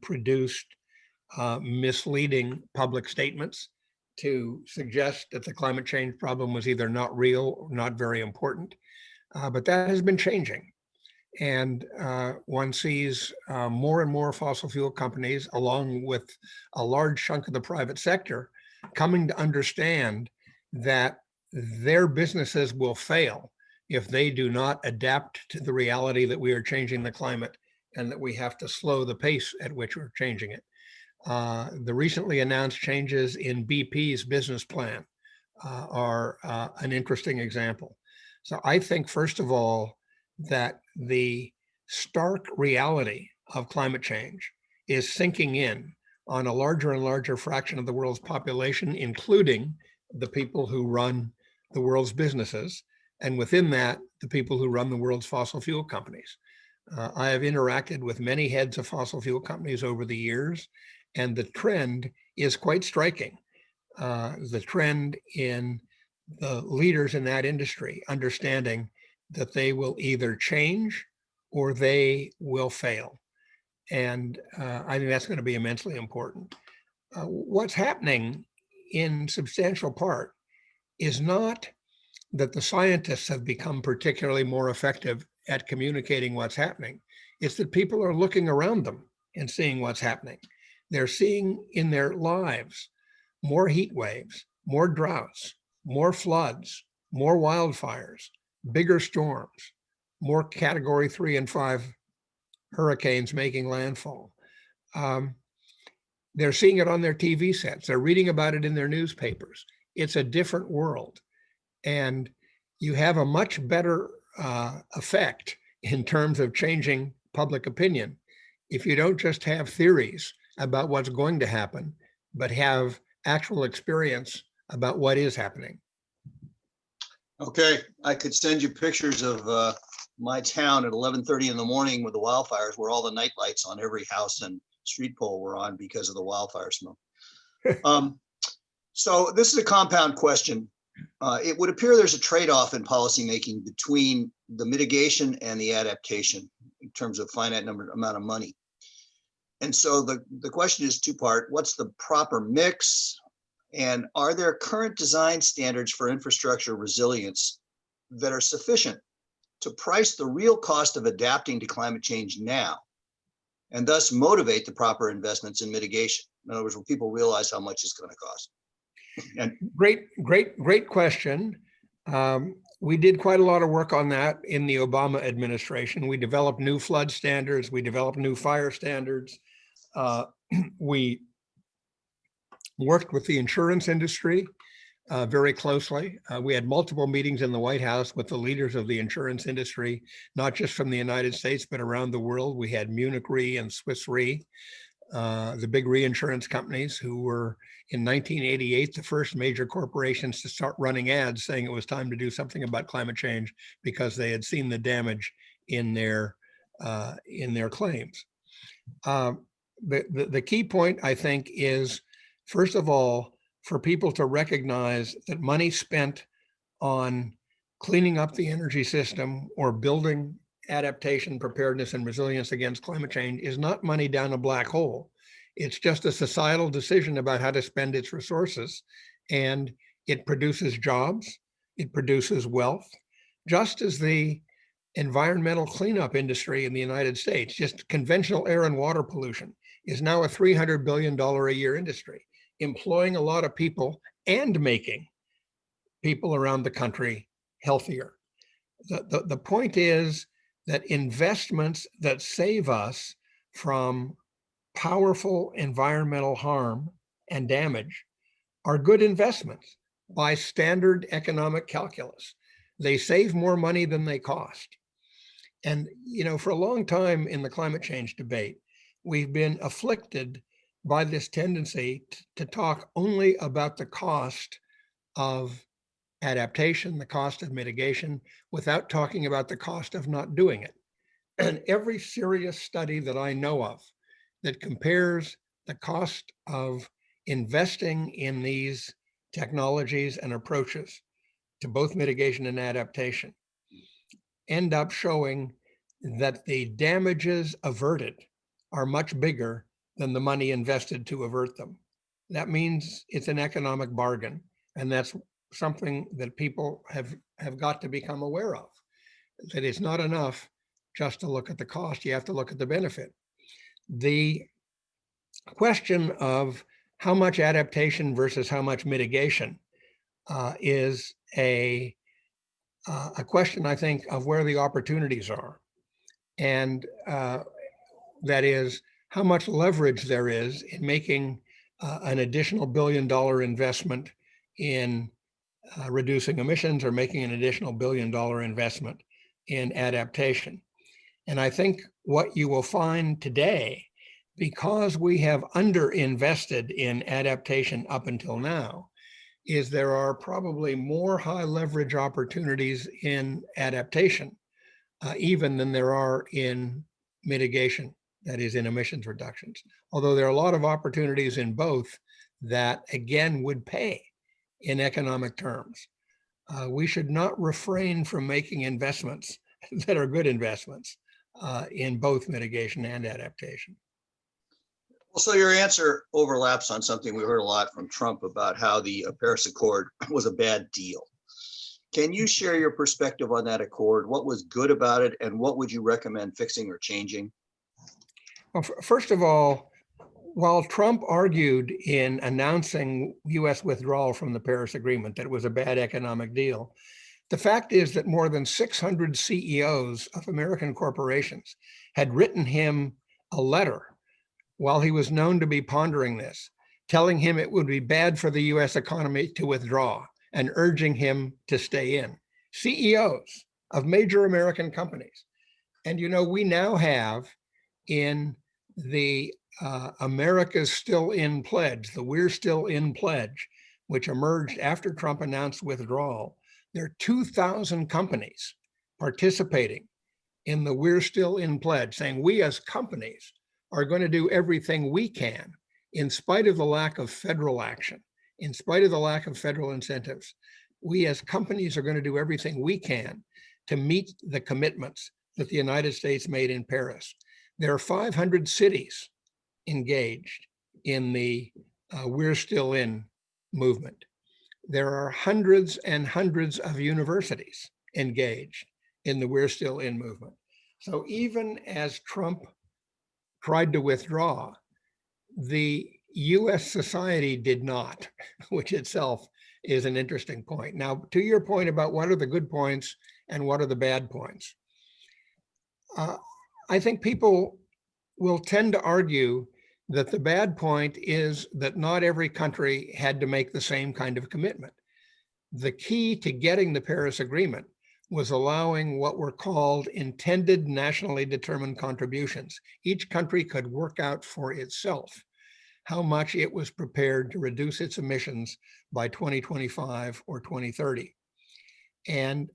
produced misleading public statements to suggest that the climate change problem was either not real or not very important. But that has been changing. And one sees more and more fossil fuel companies, along with a large chunk of the private sector, coming to understand that their businesses will fail if they do not adapt to the reality that we are changing the climate and that we have to slow the pace at which we're changing it. The recently announced changes in BP's business plan are an interesting example. So I think, first of all, that the stark reality of climate change is sinking in on a larger and larger fraction of the world's population, including the people who run the world's businesses, and within that, the people who run the world's fossil fuel companies. I have interacted with many heads of fossil fuel companies over the years, and the trend is quite striking. The trend in the leaders in that industry understanding that they will either change or they will fail. And I think that's going to be immensely important. What's happening in substantial part is not that the scientists have become particularly more effective at communicating what's happening. It's that people are looking around them and seeing what's happening. They're seeing in their lives more heat waves, more droughts, more floods, more wildfires, bigger storms, more category 3 and 5 hurricanes making landfall. They're seeing it on their TV sets. They're reading about it in their newspapers. It's a different world. And you have a much better effect in terms of changing public opinion if you don't just have theories about what's going to happen, but have actual experience about what is happening. Okay, I could send you pictures of my town at 11:30 in the morning with the wildfires, where all the night lights on every house and street pole were on because of the wildfire smoke. So this is a compound question. It would appear there's a trade-off in policymaking between the mitigation and the adaptation in terms of finite amount of money. And so the question is two-part. What's the proper mix? And are there current design standards for infrastructure resilience that are sufficient to price the real cost of adapting to climate change now, and thus motivate the proper investments in mitigation? In other words, when people realize how much it's going to cost. And Great question. We did quite a lot of work on that in the Obama administration. We developed new flood standards. We developed new fire standards. We worked with the insurance industry very closely. We had multiple meetings in the White House with the leaders of the insurance industry, not just from the United States, but around the world. We had Munich Re and Swiss Re, the big reinsurance companies who were in 1988, the first major corporations to start running ads saying it was time to do something about climate change because they had seen the damage in their claims. The key point, I think, is, first of all, for people to recognize that money spent on cleaning up the energy system or building adaptation, preparedness, and resilience against climate change is not money down a black hole. It's just a societal decision about how to spend its resources. And it produces jobs, it produces wealth, just as the environmental cleanup industry in the United States, just conventional air and water pollution, is now a $300 billion a year industry, employing a lot of people and making people around the country healthier. The point is that investments that save us from powerful environmental harm and damage are good investments by standard economic calculus. They save more money than they cost. And, you know, for a long time in the climate change debate, we've been afflicted by this tendency to talk only about the cost of adaptation, the cost of mitigation, without talking about the cost of not doing it. And every serious study that I know of that compares the cost of investing in these technologies and approaches to both mitigation and adaptation end up showing that the damages averted are much bigger than the money invested to avert them. That means it's an economic bargain, and that's something that people have got to become aware of, that it's not enough just to look at the cost, you have to look at the benefit. The question of how much adaptation versus how much mitigation is a question, I think, of where the opportunities are. And that is how much leverage there is in making an additional $1 billion investment in reducing emissions or making an additional $1 billion investment in adaptation. And I think what you will find today, because we have underinvested in adaptation up until now, is there are probably more high leverage opportunities in adaptation, even than there are in mitigation, that is in emissions reductions. Although there are a lot of opportunities in both that again would pay in economic terms. We should not refrain from making investments that are good investments in both mitigation and adaptation. Well, so your answer overlaps on something we heard a lot from Trump about how the Paris Accord was a bad deal. Can you share your perspective on that accord? What was good about it, and what would you recommend fixing or changing? Well, first of all, while Trump argued in announcing U.S. withdrawal from the Paris Agreement that it was a bad economic deal, the fact is that more than 600 CEOs of American corporations had written him a letter while he was known to be pondering this, telling him it would be bad for the US economy to withdraw and urging him to stay in. CEOs of major American companies. And you know, we now have in the America's Still In pledge, the We're Still In pledge, which emerged after Trump announced withdrawal, there are 2,000 companies participating in the We're Still In pledge, saying we as companies are going to do everything we can, in spite of the lack of federal action, in spite of the lack of federal incentives. We as companies are going to do everything we can to meet the commitments that the United States made in Paris. There are 500 cities engaged in the We're Still In movement. There are hundreds and hundreds of universities engaged in the We're Still In movement. So even as Trump tried to withdraw, the US society did not, which itself is an interesting point. Now, to your point about what are the good points and what are the bad points, I think people will tend to argue that the bad point is that not every country had to make the same kind of commitment. The key to getting the Paris Agreement was allowing what were called intended nationally determined contributions. Each country could work out for itself how much it was prepared to reduce its emissions by 2025 or 2030. And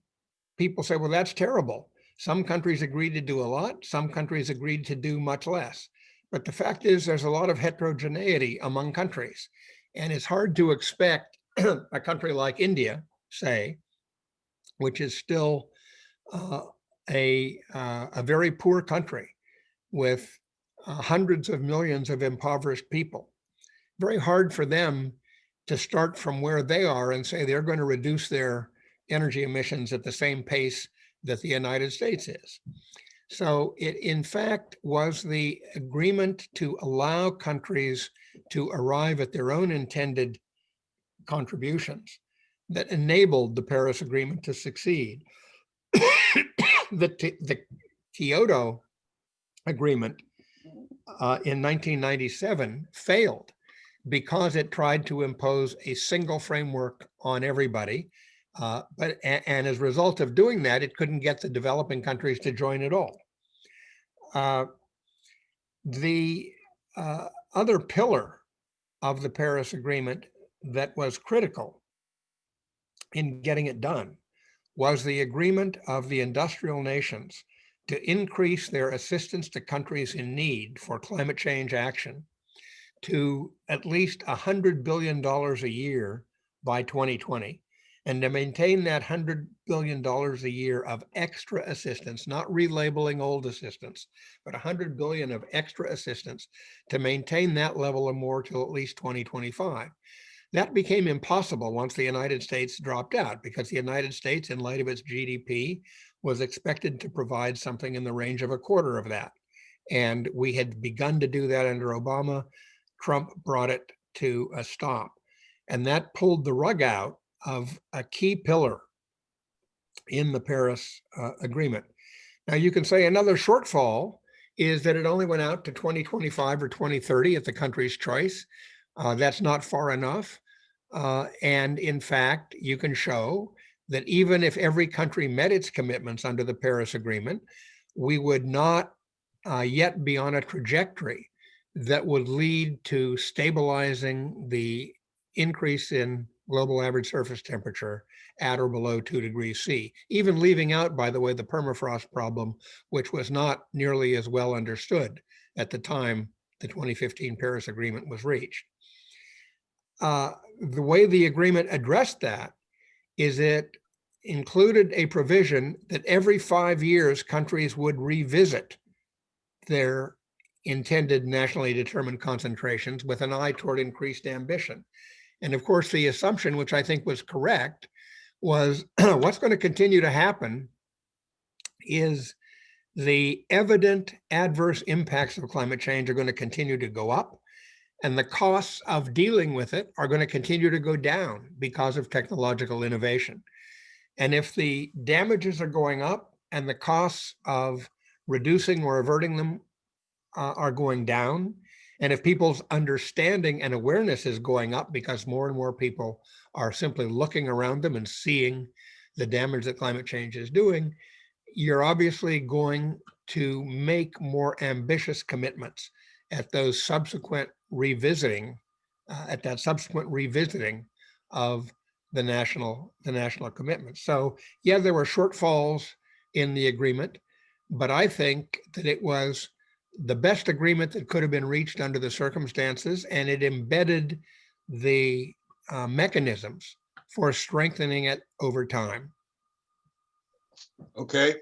people say, well, that's terrible. Some countries agreed to do a lot, some countries agreed to do much less. But the fact is, there's a lot of heterogeneity among countries. And it's hard to expect a country like India, say, which is still a very poor country with hundreds of millions of impoverished people. Very hard for them to start from where they are and say they're going to reduce their energy emissions at the same pace that the United States is. So it, in fact, was the agreement to allow countries to arrive at their own intended contributions that enabled the Paris Agreement to succeed. The Kyoto Agreement in 1997 failed because it tried to impose a single framework on everybody. And as a result of doing that, it couldn't get the developing countries to join at all. The other pillar of the Paris Agreement that was critical in getting it done was the agreement of the industrial nations to increase their assistance to countries in need for climate change action to at least $100 billion a year by 2020, and to maintain that $100 billion a year of extra assistance, not relabeling old assistance, but $100 billion of extra assistance to maintain that level or more till at least 2025. That became impossible once the United States dropped out, because the United States, in light of its GDP, was expected to provide something in the range of a quarter of that. And we had begun to do that under Obama. Trump brought it to a stop. And that pulled the rug out of a key pillar in the Paris Agreement. Now, you can say another shortfall is that it only went out to 2025 or 2030 at the country's choice. That's not far enough. And in fact, you can show that even if every country met its commitments under the Paris Agreement, we would not yet be on a trajectory that would lead to stabilizing the increase in global average surface temperature at or below 2 degrees C, even leaving out, by the way, the permafrost problem, which was not nearly as well understood at the time the 2015 Paris Agreement was reached. The way the agreement addressed that is it included a provision that every 5 years, countries would revisit their intended nationally determined concentrations with an eye toward increased ambition. And of course, the assumption, which I think was correct, was what's going to continue to happen is the evident adverse impacts of climate change are going to continue to go up, and the costs of dealing with it are going to continue to go down because of technological innovation. And if the damages are going up and the costs of reducing or averting them are going down, and if people's understanding and awareness is going up because more and more people are simply looking around them and seeing the damage that climate change is doing, you're obviously going to make more ambitious commitments at those subsequent revisiting, of the national commitments. So yeah, there were shortfalls in the agreement, but I think that it was the best agreement that could have been reached under the circumstances, and it embedded the mechanisms for strengthening it over time. Okay.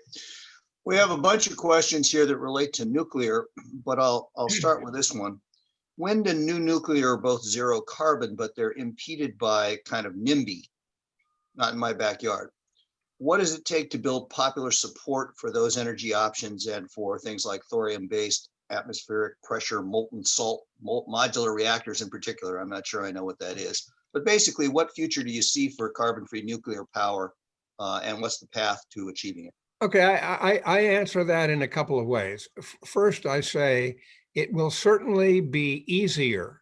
We have a bunch of questions here that relate to nuclear, but I'll start with this one. Wind and new nuclear are both zero carbon, but they're impeded by kind of NIMBY, not in my backyard. What does it take to build popular support for those energy options and for things like thorium-based atmospheric pressure molten salt modular reactors in particular? I'm not sure I know what that is, but basically, what future do you see for carbon-free nuclear power, and what's the path to achieving it? Okay, I answer that in a couple of ways. First, I say It will certainly be easier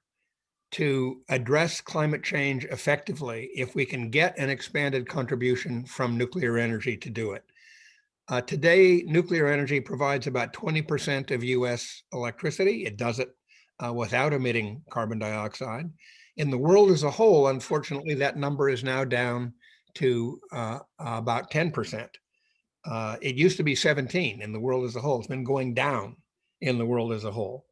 to address climate change effectively if we can get an expanded contribution from nuclear energy to do it. Today, nuclear energy provides about 20% of US electricity. It does it without emitting carbon dioxide. In the world as a whole, unfortunately, that number is now down to about 10%. It used to be 17 in the world as a whole. It's been going down in the world as a whole.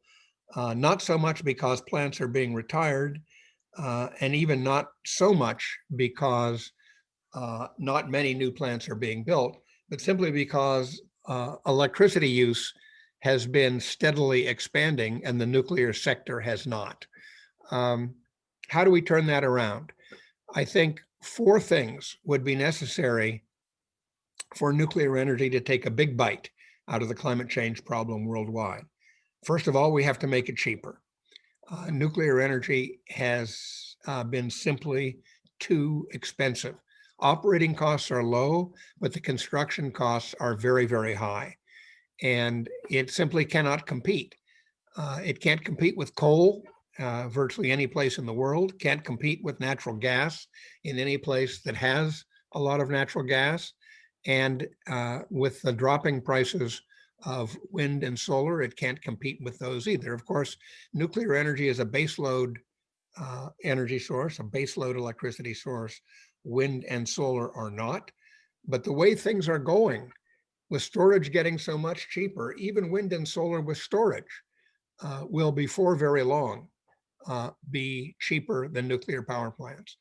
Not so much because plants are being retired, and even not so much because not many new plants are being built, but simply because electricity use has been steadily expanding and the nuclear sector has not. How do we turn that around? I think 4 things would be necessary for nuclear energy to take a big bite out of the climate change problem worldwide. First of all, we have to make it cheaper. Nuclear energy has been simply too expensive. Operating costs are low, but the construction costs are very, very high. And it simply cannot compete. It can't compete with coal, virtually any place in the world, can't compete with natural gas in any place that has a lot of natural gas. And with the dropping prices of wind and solar, it can't compete with those either. Of course, nuclear energy is a baseload energy source, a baseload electricity source. Wind and solar are not. But the way things are going, with storage getting so much cheaper, even wind and solar with storage will before very long be cheaper than nuclear power plants.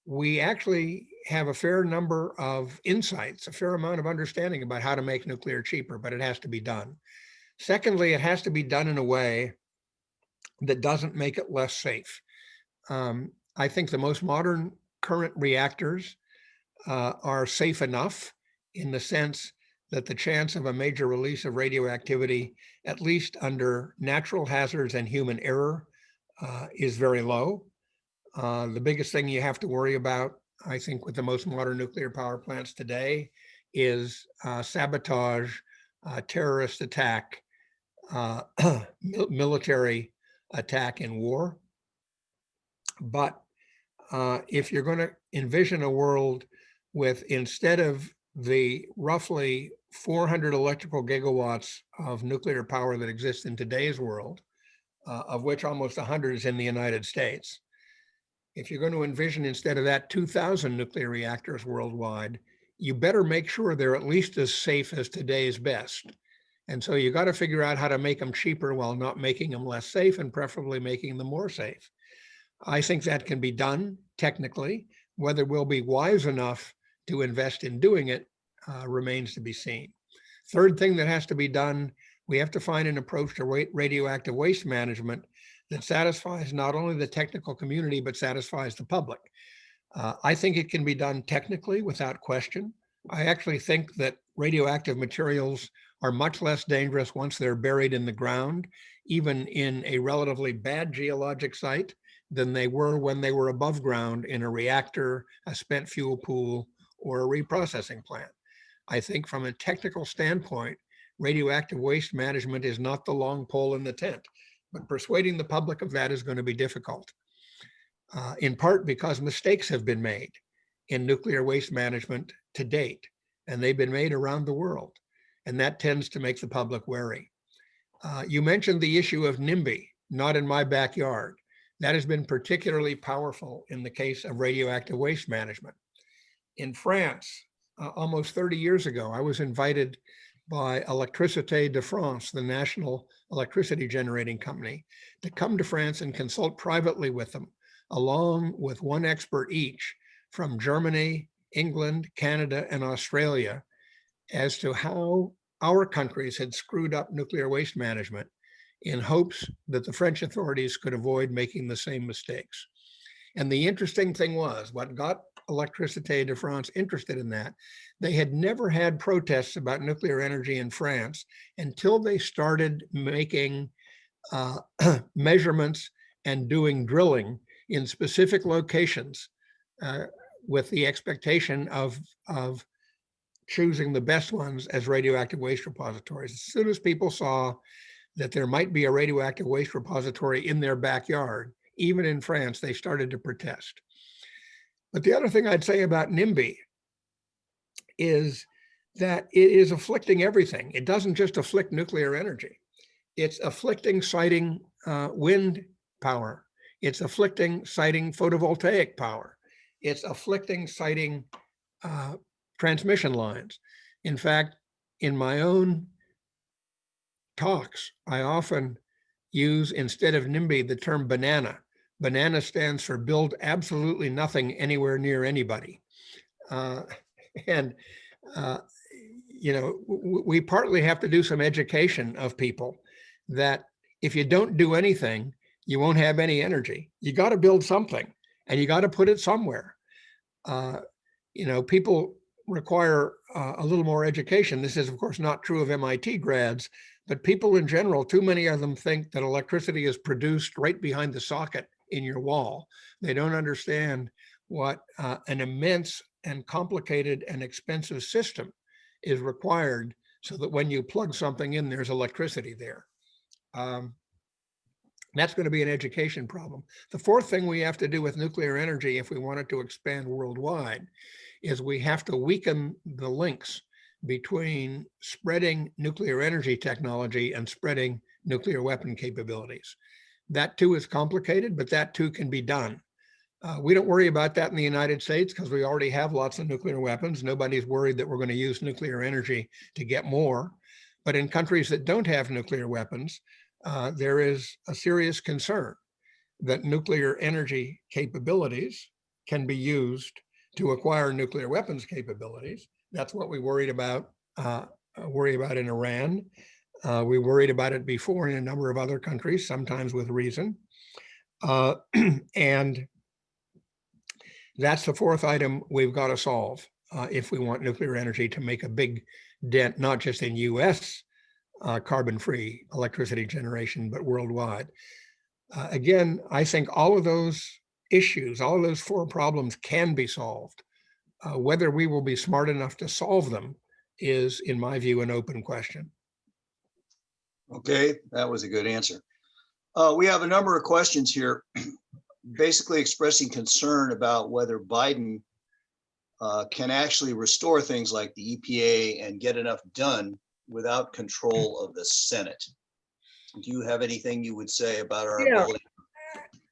We actually have a fair number of insights, a fair amount of understanding about how to make nuclear cheaper, but it has to be done. Secondly, it has to be done in a way that doesn't make it less safe. I think the most modern current reactors are safe enough in the sense that the chance of a major release of radioactivity, at least under natural hazards and human error, is very low. The biggest thing you have to worry about, I think, with the most modern nuclear power plants today is sabotage, terrorist attack, military attack in war. But if you're going to envision a world with, instead of the roughly 400 electrical gigawatts of nuclear power that exists in today's world, of which almost 100 is in the United States, if you're going to envision instead of that 2,000 nuclear reactors worldwide, you better make sure they're at least as safe as today's best. And so you got to figure out how to make them cheaper while not making them less safe, and preferably making them more safe. I think that can be done technically. Whether we'll be wise enough to invest in doing it remains to be seen. Third thing that has to be done, we have to find an approach to radioactive waste management that satisfies not only the technical community, but satisfies the public. I think it can be done technically without question. I actually think that radioactive materials are much less dangerous once they're buried in the ground, even in a relatively bad geologic site, than they were when they were above ground in a reactor, a spent fuel pool, or a reprocessing plant. I think from a technical standpoint, radioactive waste management is not the long pole in the tent, but persuading the public of that is going to be difficult, in part because mistakes have been made in nuclear waste management to date, and they've been made around the world, and that tends to make the public wary. You mentioned the issue of NIMBY, not in my backyard. That has been particularly powerful in the case of radioactive waste management. In France, almost 30 years ago, I was invited by Électricité de France, the national electricity generating company, to come to France and consult privately with them, along with one expert each from Germany, England, Canada, and Australia, as to how our countries had screwed up nuclear waste management in hopes that the French authorities could avoid making the same mistakes. And the interesting thing was, what got Électricité de France interested in that, they had never had protests about nuclear energy in France until they started making measurements and doing drilling in specific locations with the expectation of choosing the best ones as radioactive waste repositories. As soon as people saw that there might be a radioactive waste repository in their backyard. Even in France, they started to protest. But the other thing I'd say about NIMBY is that it is afflicting everything. It doesn't just afflict nuclear energy. It's afflicting siting wind power. It's afflicting siting photovoltaic power. It's afflicting siting transmission lines. In fact, in my own talks, I often use, instead of NIMBY, the term banana. Banana stands for build absolutely nothing anywhere near anybody. And you know, we partly have to do some education of people that if you don't do anything, you won't have any energy. You got to build something, and you got to put it somewhere. You know, people require a little more education. This is, of course, not true of MIT grads, but people in general, too many of them think that electricity is produced right behind the socket in your wall. They don't understand what an immense and complicated and expensive system is required so that when you plug something in, there's electricity there. That's going to be an education problem. The fourth thing we have to do with nuclear energy, if we want it to expand worldwide, is we have to weaken the links between spreading nuclear energy technology and spreading nuclear weapon capabilities. That too is complicated, but that too can be done. We don't worry about that in the United States because we already have lots of nuclear weapons. Nobody's worried that we're going to use nuclear energy to get more. But in countries that don't have nuclear weapons, there is a serious concern that nuclear energy capabilities can be used to acquire nuclear weapons capabilities. That's what we worried about in Iran. We worried about it before in a number of other countries, sometimes with reason. And that's the fourth item we've got to solve if we want nuclear energy to make a big dent, not just in US carbon-free electricity generation, but worldwide. Again, I think all of those issues, all of those four problems can be solved. Whether we will be smart enough to solve them is, in my view, an open question. Okay, that was a good answer. We have a number of questions here, basically expressing concern about whether Biden can actually restore things like the EPA and get enough done without control of the Senate. Do you have anything you would say about our ability?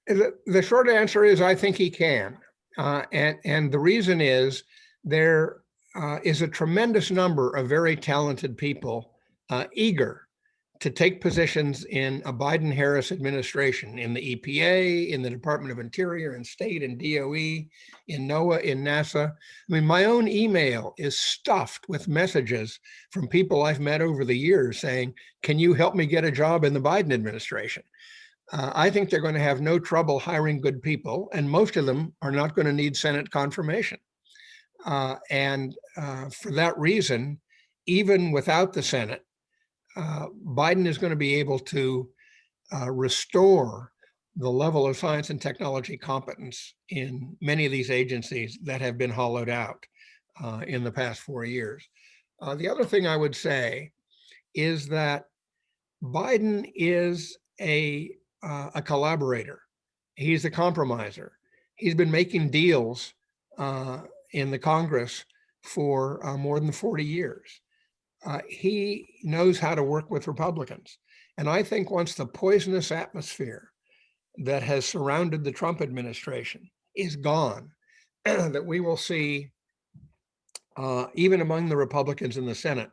The short answer is I think he can. And the reason is there is a tremendous number of very talented people eager to take positions in a Biden-Harris administration, in the EPA, in the Department of Interior and State and DOE, in NOAA, in NASA. I mean, my own email is stuffed with messages from people I've met over the years saying, can you help me get a job in the Biden administration? I think they're going to have no trouble hiring good people, and most of them are not going to need Senate confirmation. And for that reason, even without the Senate, Biden is going to be able to restore the level of science and technology competence in many of these agencies that have been hollowed out in the past 4 years. The other thing I would say is that Biden is a collaborator. He's a compromiser. He's been making deals in the Congress for more than 40 years. He knows how to work with Republicans. And I think once the poisonous atmosphere that has surrounded the Trump administration is gone, that we will see, even among the Republicans in the Senate,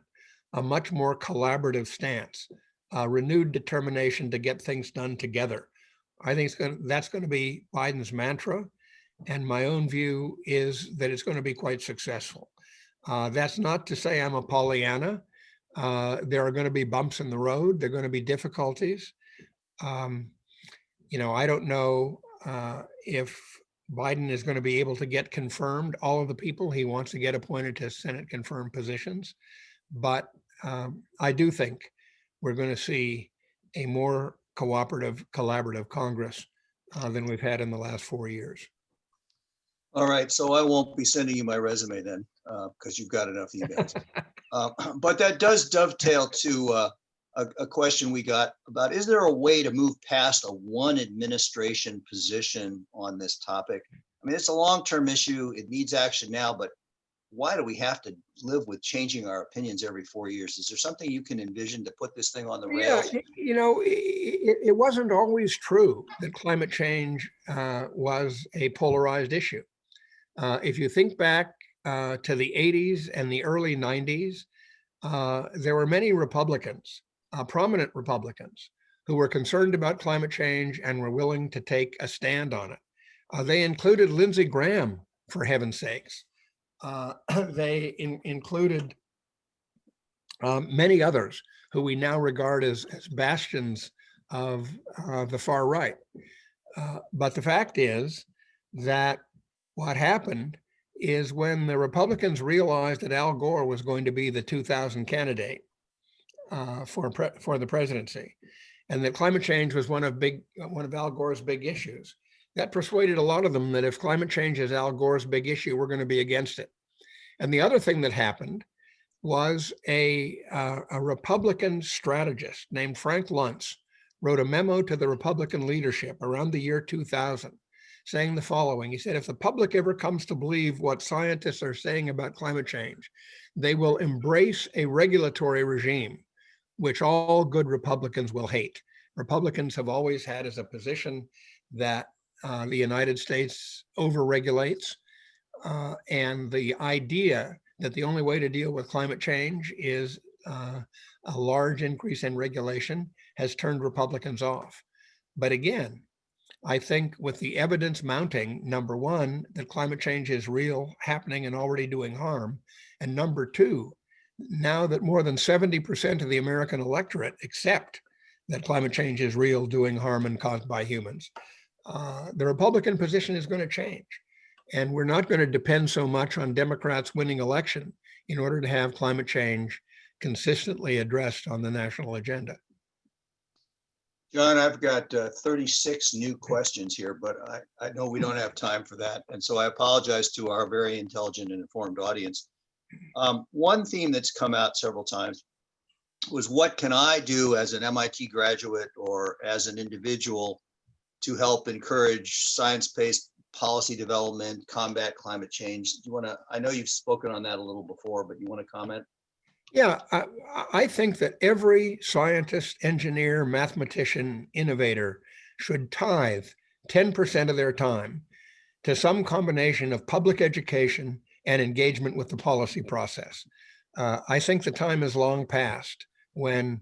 a much more collaborative stance, a renewed determination to get things done together. I think that's going to be Biden's mantra. And my own view is that it's going to be quite successful. That's not to say I'm a Pollyanna. There are going to be bumps in the road. There are going to be difficulties. You know, I don't know if Biden is going to be able to get confirmed all of the people he wants to get appointed to Senate confirmed positions. But I do think we're going to see a more cooperative, collaborative Congress than we've had in the last 4 years. All right, so I won't be sending you my resume then, because you've got enough emails. But that does dovetail to a question we got about, is there a way to move past a one administration position on this topic? I mean, it's a long-term issue. It needs action now, but why do we have to live with changing our opinions every 4 years? Is there something you can envision to put this thing on the Yeah, rails? it wasn't always true that climate change was a polarized issue. If you think back to the 80s and the early 90s, there were many Republicans, prominent Republicans, who were concerned about climate change and were willing to take a stand on it. They included Lindsey Graham, for heaven's sakes. They included many others who we now regard as bastions of the far right. But the fact is that what happened is when the Republicans realized that Al Gore was going to be the 2000 candidate for the presidency, and that climate change was one of Al Gore's big issues, that persuaded a lot of them that if climate change is Al Gore's big issue, we're going to be against it. And the other thing that happened was a Republican strategist named Frank Luntz wrote a memo to the Republican leadership around the year 2000 saying the following. He said, if the public ever comes to believe what scientists are saying about climate change, they will embrace a regulatory regime, which all good Republicans will hate. Republicans have always had as a position that the United States overregulates, and the idea that the only way to deal with climate change is a large increase in regulation has turned Republicans off. But again, I think with the evidence mounting, number one, that climate change is real, happening, and already doing harm. And number two, now that more than 70% of the American electorate accept that climate change is real, doing harm, and caused by humans, the Republican position is going to change. And we're not going to depend so much on Democrats winning election in order to have climate change consistently addressed on the national agenda. John, I've got 36 new questions here, but I know we don't have time for that. And so I apologize to our very intelligent and informed audience. One theme that's come out several times was, what can I do as an MIT graduate or as an individual to help encourage science-based policy development, combat climate change? Do you want to, I know you've spoken on that a little before, but you want to comment? Yeah, I think that every scientist, engineer, mathematician, innovator should tithe 10% of their time to some combination of public education and engagement with the policy process. I think the time is long past when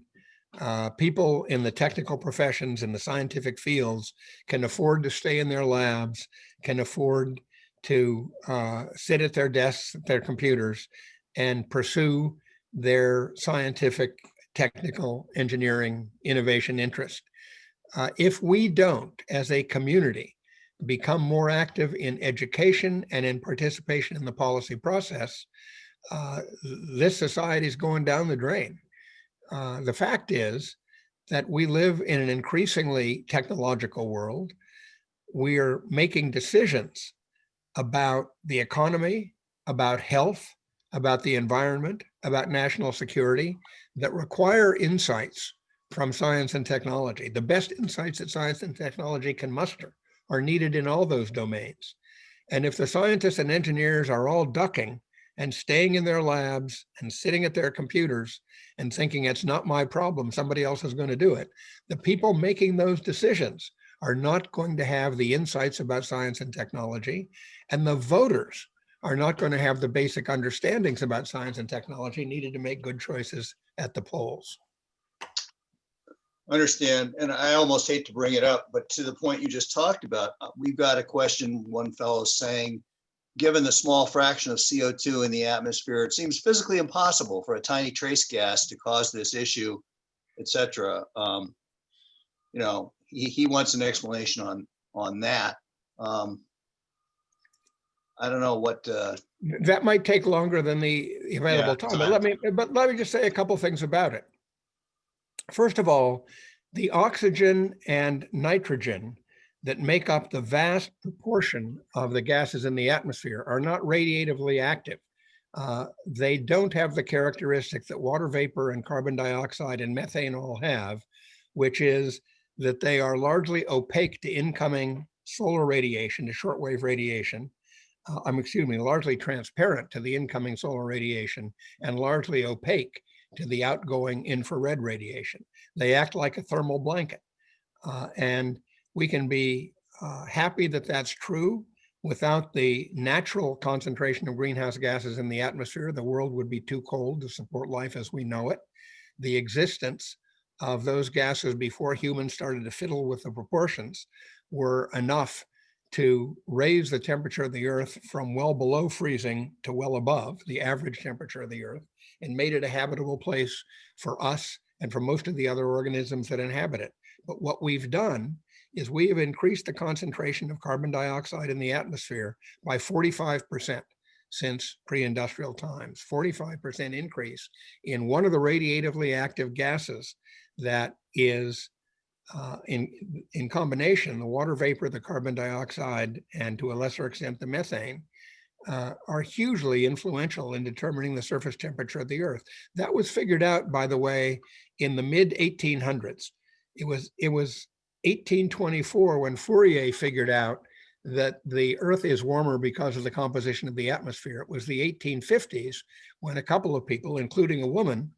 people in the technical professions and the scientific fields can afford to stay in their labs, can afford to sit at their desks, at their computers, and pursue their scientific, technical, engineering, innovation interest. If we don't, as a community, become more active in education and in participation in the policy process, this society is going down the drain. The fact is that we live in an increasingly technological world. We are making decisions about the economy, about health, about the environment, about national security that require insights from science and technology. The best insights that science and technology can muster are needed in all those domains. And if the scientists and engineers are all ducking and staying in their labs and sitting at their computers and thinking it's not my problem, somebody else is going to do it, the people making those decisions are not going to have the insights about science and technology, and the voters are not going to have the basic understandings about science and technology needed to make good choices at the polls. Understand, and I almost hate to bring it up, but to the point you just talked about, we've got a question, one fellow saying, given the small fraction of CO2 in the atmosphere, it seems physically impossible for a tiny trace gas to cause this issue, etc. You know, he wants an explanation on that. I don't know what that might take longer than the available time, but let me just say a couple things about it. First of all, the oxygen and nitrogen that make up the vast proportion of the gases in the atmosphere are not radiatively active. They don't have the characteristic that water vapor and carbon dioxide and methane all have, which is that they are largely opaque to incoming solar radiation, to shortwave radiation. Largely transparent to the incoming solar radiation and largely opaque to the outgoing infrared radiation. They act like a thermal blanket. And we can be happy that that's true. Without the natural concentration of greenhouse gases in the atmosphere, the world would be too cold to support life as we know it. The existence of those gases before humans started to fiddle with the proportions were enough to raise the temperature of the earth from well below freezing to well above the average temperature of the earth, and made it a habitable place for us and for most of the other organisms that inhabit it. But what we've done is we have increased the concentration of carbon dioxide in the atmosphere by 45% since pre-industrial times, 45% increase in one of the radiatively active gases that is in combination, the water vapor, the carbon dioxide, and to a lesser extent, the methane, are hugely influential in determining the surface temperature of the Earth. That was figured out, by the way, in the mid 1800s. It was 1824 when Fourier figured out that the Earth is warmer because of the composition of the atmosphere. It was the 1850s when a couple of people, including a woman,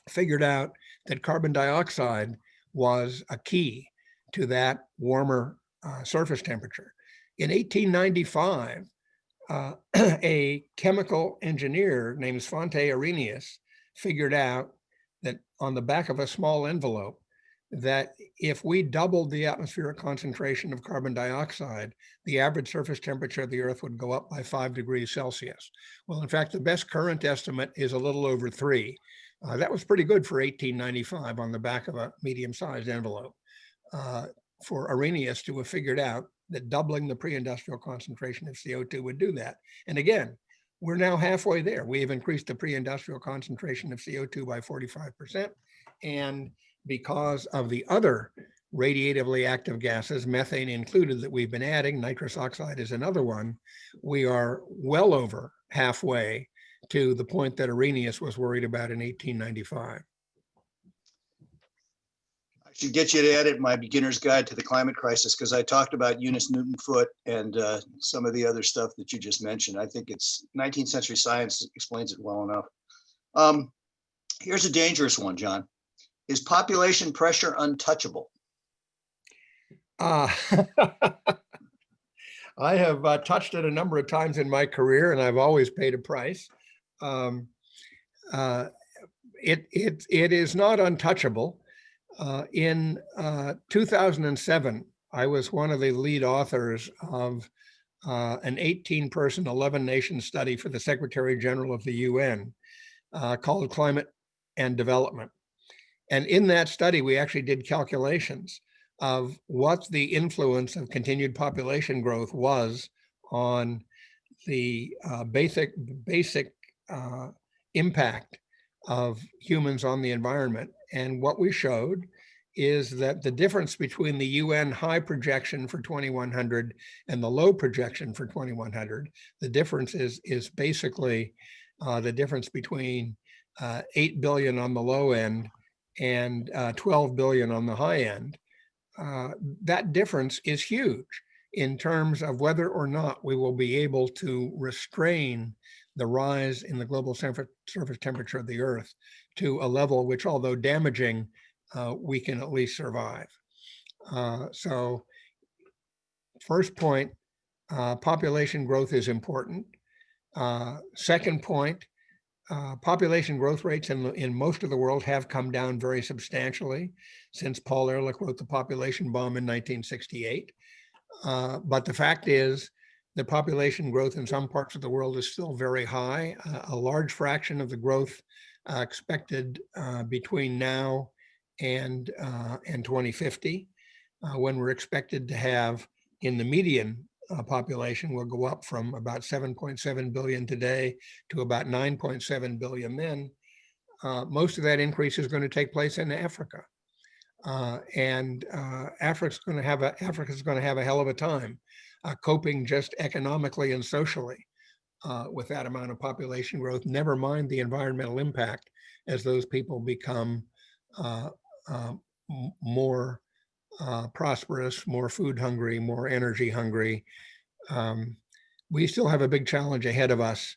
figured out that carbon dioxide was a key to that warmer surface temperature. In 1895, a chemical engineer named Svante Arrhenius figured out that on the back of a small envelope, that if we doubled the atmospheric concentration of carbon dioxide, the average surface temperature of the Earth would go up by 5 degrees Celsius. Well, in fact, the best current estimate is a little over 3. That was pretty good for 1895 on the back of a medium-sized envelope. For Arrhenius to have figured out that doubling the pre-industrial concentration of CO2 would do that. And again, we're now halfway there. We have increased the pre-industrial concentration of CO2 by 45%. And because of the other radiatively active gases, methane included, that we've been adding, nitrous oxide is another one, we are well over halfway to the point that Arrhenius was worried about in 1895. I should get you to edit my beginner's guide to the climate crisis, because I talked about Eunice Newton-Foote and some of the other stuff that you just mentioned. I think it's 19th century science explains it well enough. Here's a dangerous one, John. Is population pressure untouchable? I have touched it a number of times in my career, and I've always paid a price. It is not untouchable. In 2007, I was one of the lead authors of an 18-person, 11-nation study for the Secretary General of the UN called Climate and Development. And in that study, we actually did calculations of what the influence of continued population growth was on the basic impact of humans on the environment. And what we showed is that the difference between the UN high projection for 2100 and the low projection for 2100, the difference is basically the difference between 8 billion on the low end and 12 billion on the high end. That difference is huge in terms of whether or not we will be able to restrain the rise in the global surface temperature of the Earth to a level which, although damaging, we can at least survive. So first point, population growth is important. Second point, population growth rates in most of the world have come down very substantially since Paul Ehrlich wrote The Population Bomb in 1968. But the fact is, the population growth in some parts of the world is still very high. A large fraction of the growth expected between now and 2050, when we're expected to have, in the median population, will go up from about 7.7 billion today to about 9.7 billion then. Most of that increase is going to take place in Africa. And Africa's going to have a hell of a time coping just economically and socially with that amount of population growth, never mind the environmental impact as those people become more prosperous, more food hungry, more energy hungry. We still have a big challenge ahead of us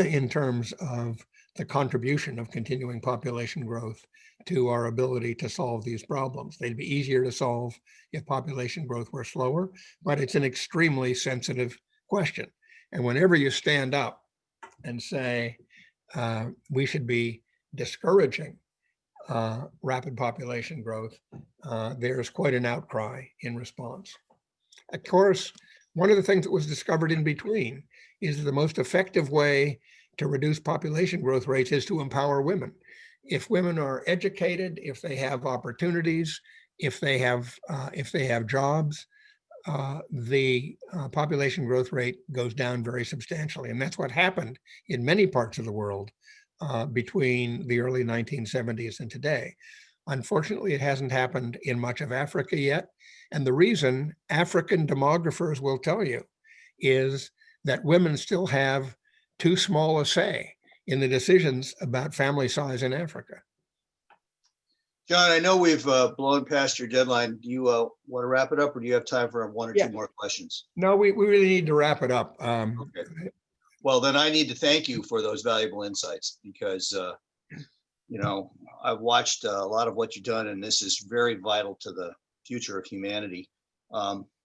in terms of the contribution of continuing population growth to our ability to solve these problems. They'd be easier to solve if population growth were slower, but it's an extremely sensitive question. And whenever you stand up and say we should be discouraging rapid population growth, there's quite an outcry in response. Of course, one of the things that was discovered in between is that the most effective way to reduce population growth rates is to empower women. If women are educated, if they have opportunities, if they have jobs, the population growth rate goes down very substantially. And that's what happened in many parts of the world between the early 1970s and today. Unfortunately, it hasn't happened in much of Africa yet. And the reason African demographers will tell you is that women still have too small a say in the decisions about family size in Africa. John, I know we've blown past your deadline. Do you want to wrap it up, or do you have time for one or two more questions? No, we really need to wrap it up. Okay. Well, then I need to thank you for those valuable insights, because I've watched a lot of what you've done, and this is very vital to the future of humanity.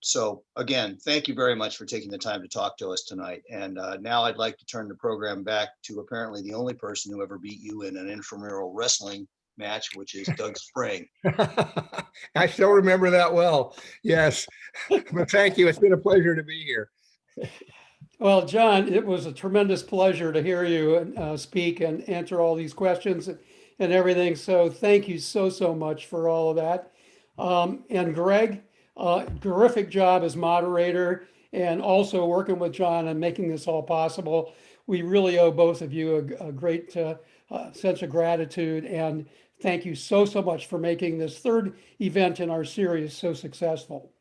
So again, thank you very much for taking the time to talk to us tonight. And now I'd like to turn the program back to apparently the only person who ever beat you in an intramural wrestling match, which is Doug Spring. I still remember that well. Yes, but thank you. It's been a pleasure to be here. Well, John, it was a tremendous pleasure to hear you speak and answer all these questions and everything. So thank you so much for all of that. And Greg, terrific job as moderator and also working with John and making this all possible. We really owe both of you a great sense of gratitude, and thank you so much for making this third event in our series so successful.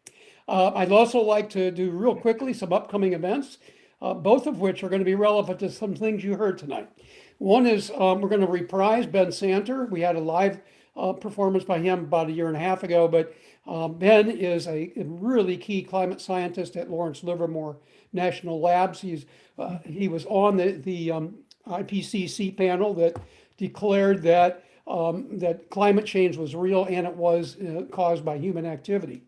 I'd also like to do real quickly some upcoming events, both of which are going to be relevant to some things you heard tonight. One is we're going to reprise Ben Santer. We had a live performance by him about 1.5 years ago, but Ben is a really key climate scientist at Lawrence Livermore National Labs. He was on the IPCC panel that declared that that climate change was real and it was caused by human activity.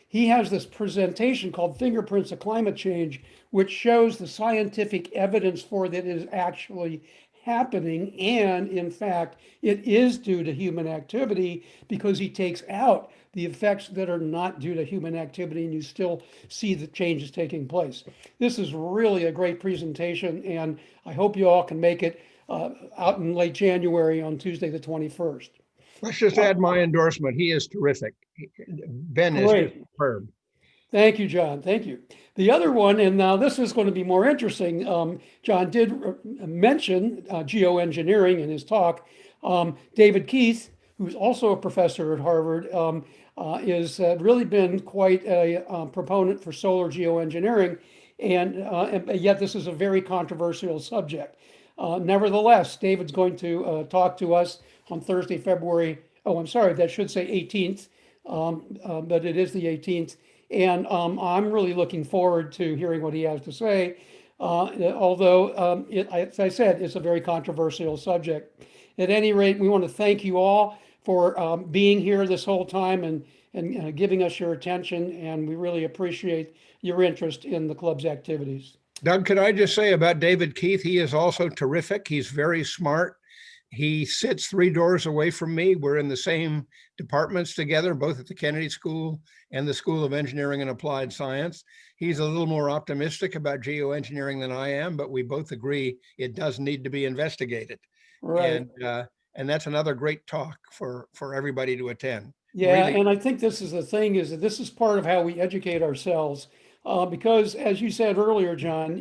He has this presentation called Fingerprints of Climate Change, which shows the scientific evidence for that is actually happening. And in fact, it is due to human activity, because he takes out the effects that are not due to human activity, and you still see the changes taking place. This is really a great presentation, and I hope you all can make it out in late January on Tuesday, the 21st. Let's just add my endorsement. He is terrific. Ben is superb. Thank you, John. Thank you. The other one, and now this is going to be more interesting. John did mention geoengineering in his talk. David Keith, who's also a professor at Harvard, is really been quite a proponent for solar geoengineering, and yet this is a very controversial subject. Nevertheless, David's going to talk to us on Thursday, February, that should say 18th, but it is the 18th. And I'm really looking forward to hearing what he has to say, although, as I said, it's a very controversial subject. At any rate, we want to thank you all for being here this whole time and giving us your attention, and we really appreciate your interest in the club's activities. Doug, could I just say about David Keith, he is also terrific. He's very smart. He sits 3 doors away from me. We're in the same departments together, both at the Kennedy School and the School of Engineering and Applied Science. He's a little more optimistic about geoengineering than I am, but we both agree it does need to be investigated. Right. And that's another great talk for everybody to attend. Yeah, really. And I think this is the thing, is that this is part of how we educate ourselves. Because as you said earlier, John,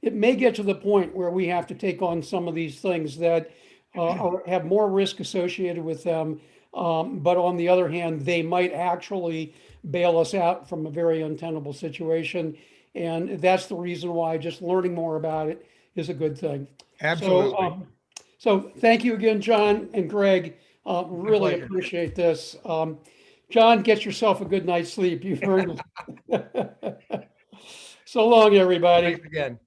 it may get to the point where we have to take on some of these things that have more risk associated with them But on the other hand, they might actually bail us out from a very untenable situation. And that's the reason why just learning more about it is a good thing. So, Absolutely. so thank you again, John and Greg. Really pleasure. appreciate this. John, get yourself a good night's sleep. You've earned it. So long, everybody. Thanks again.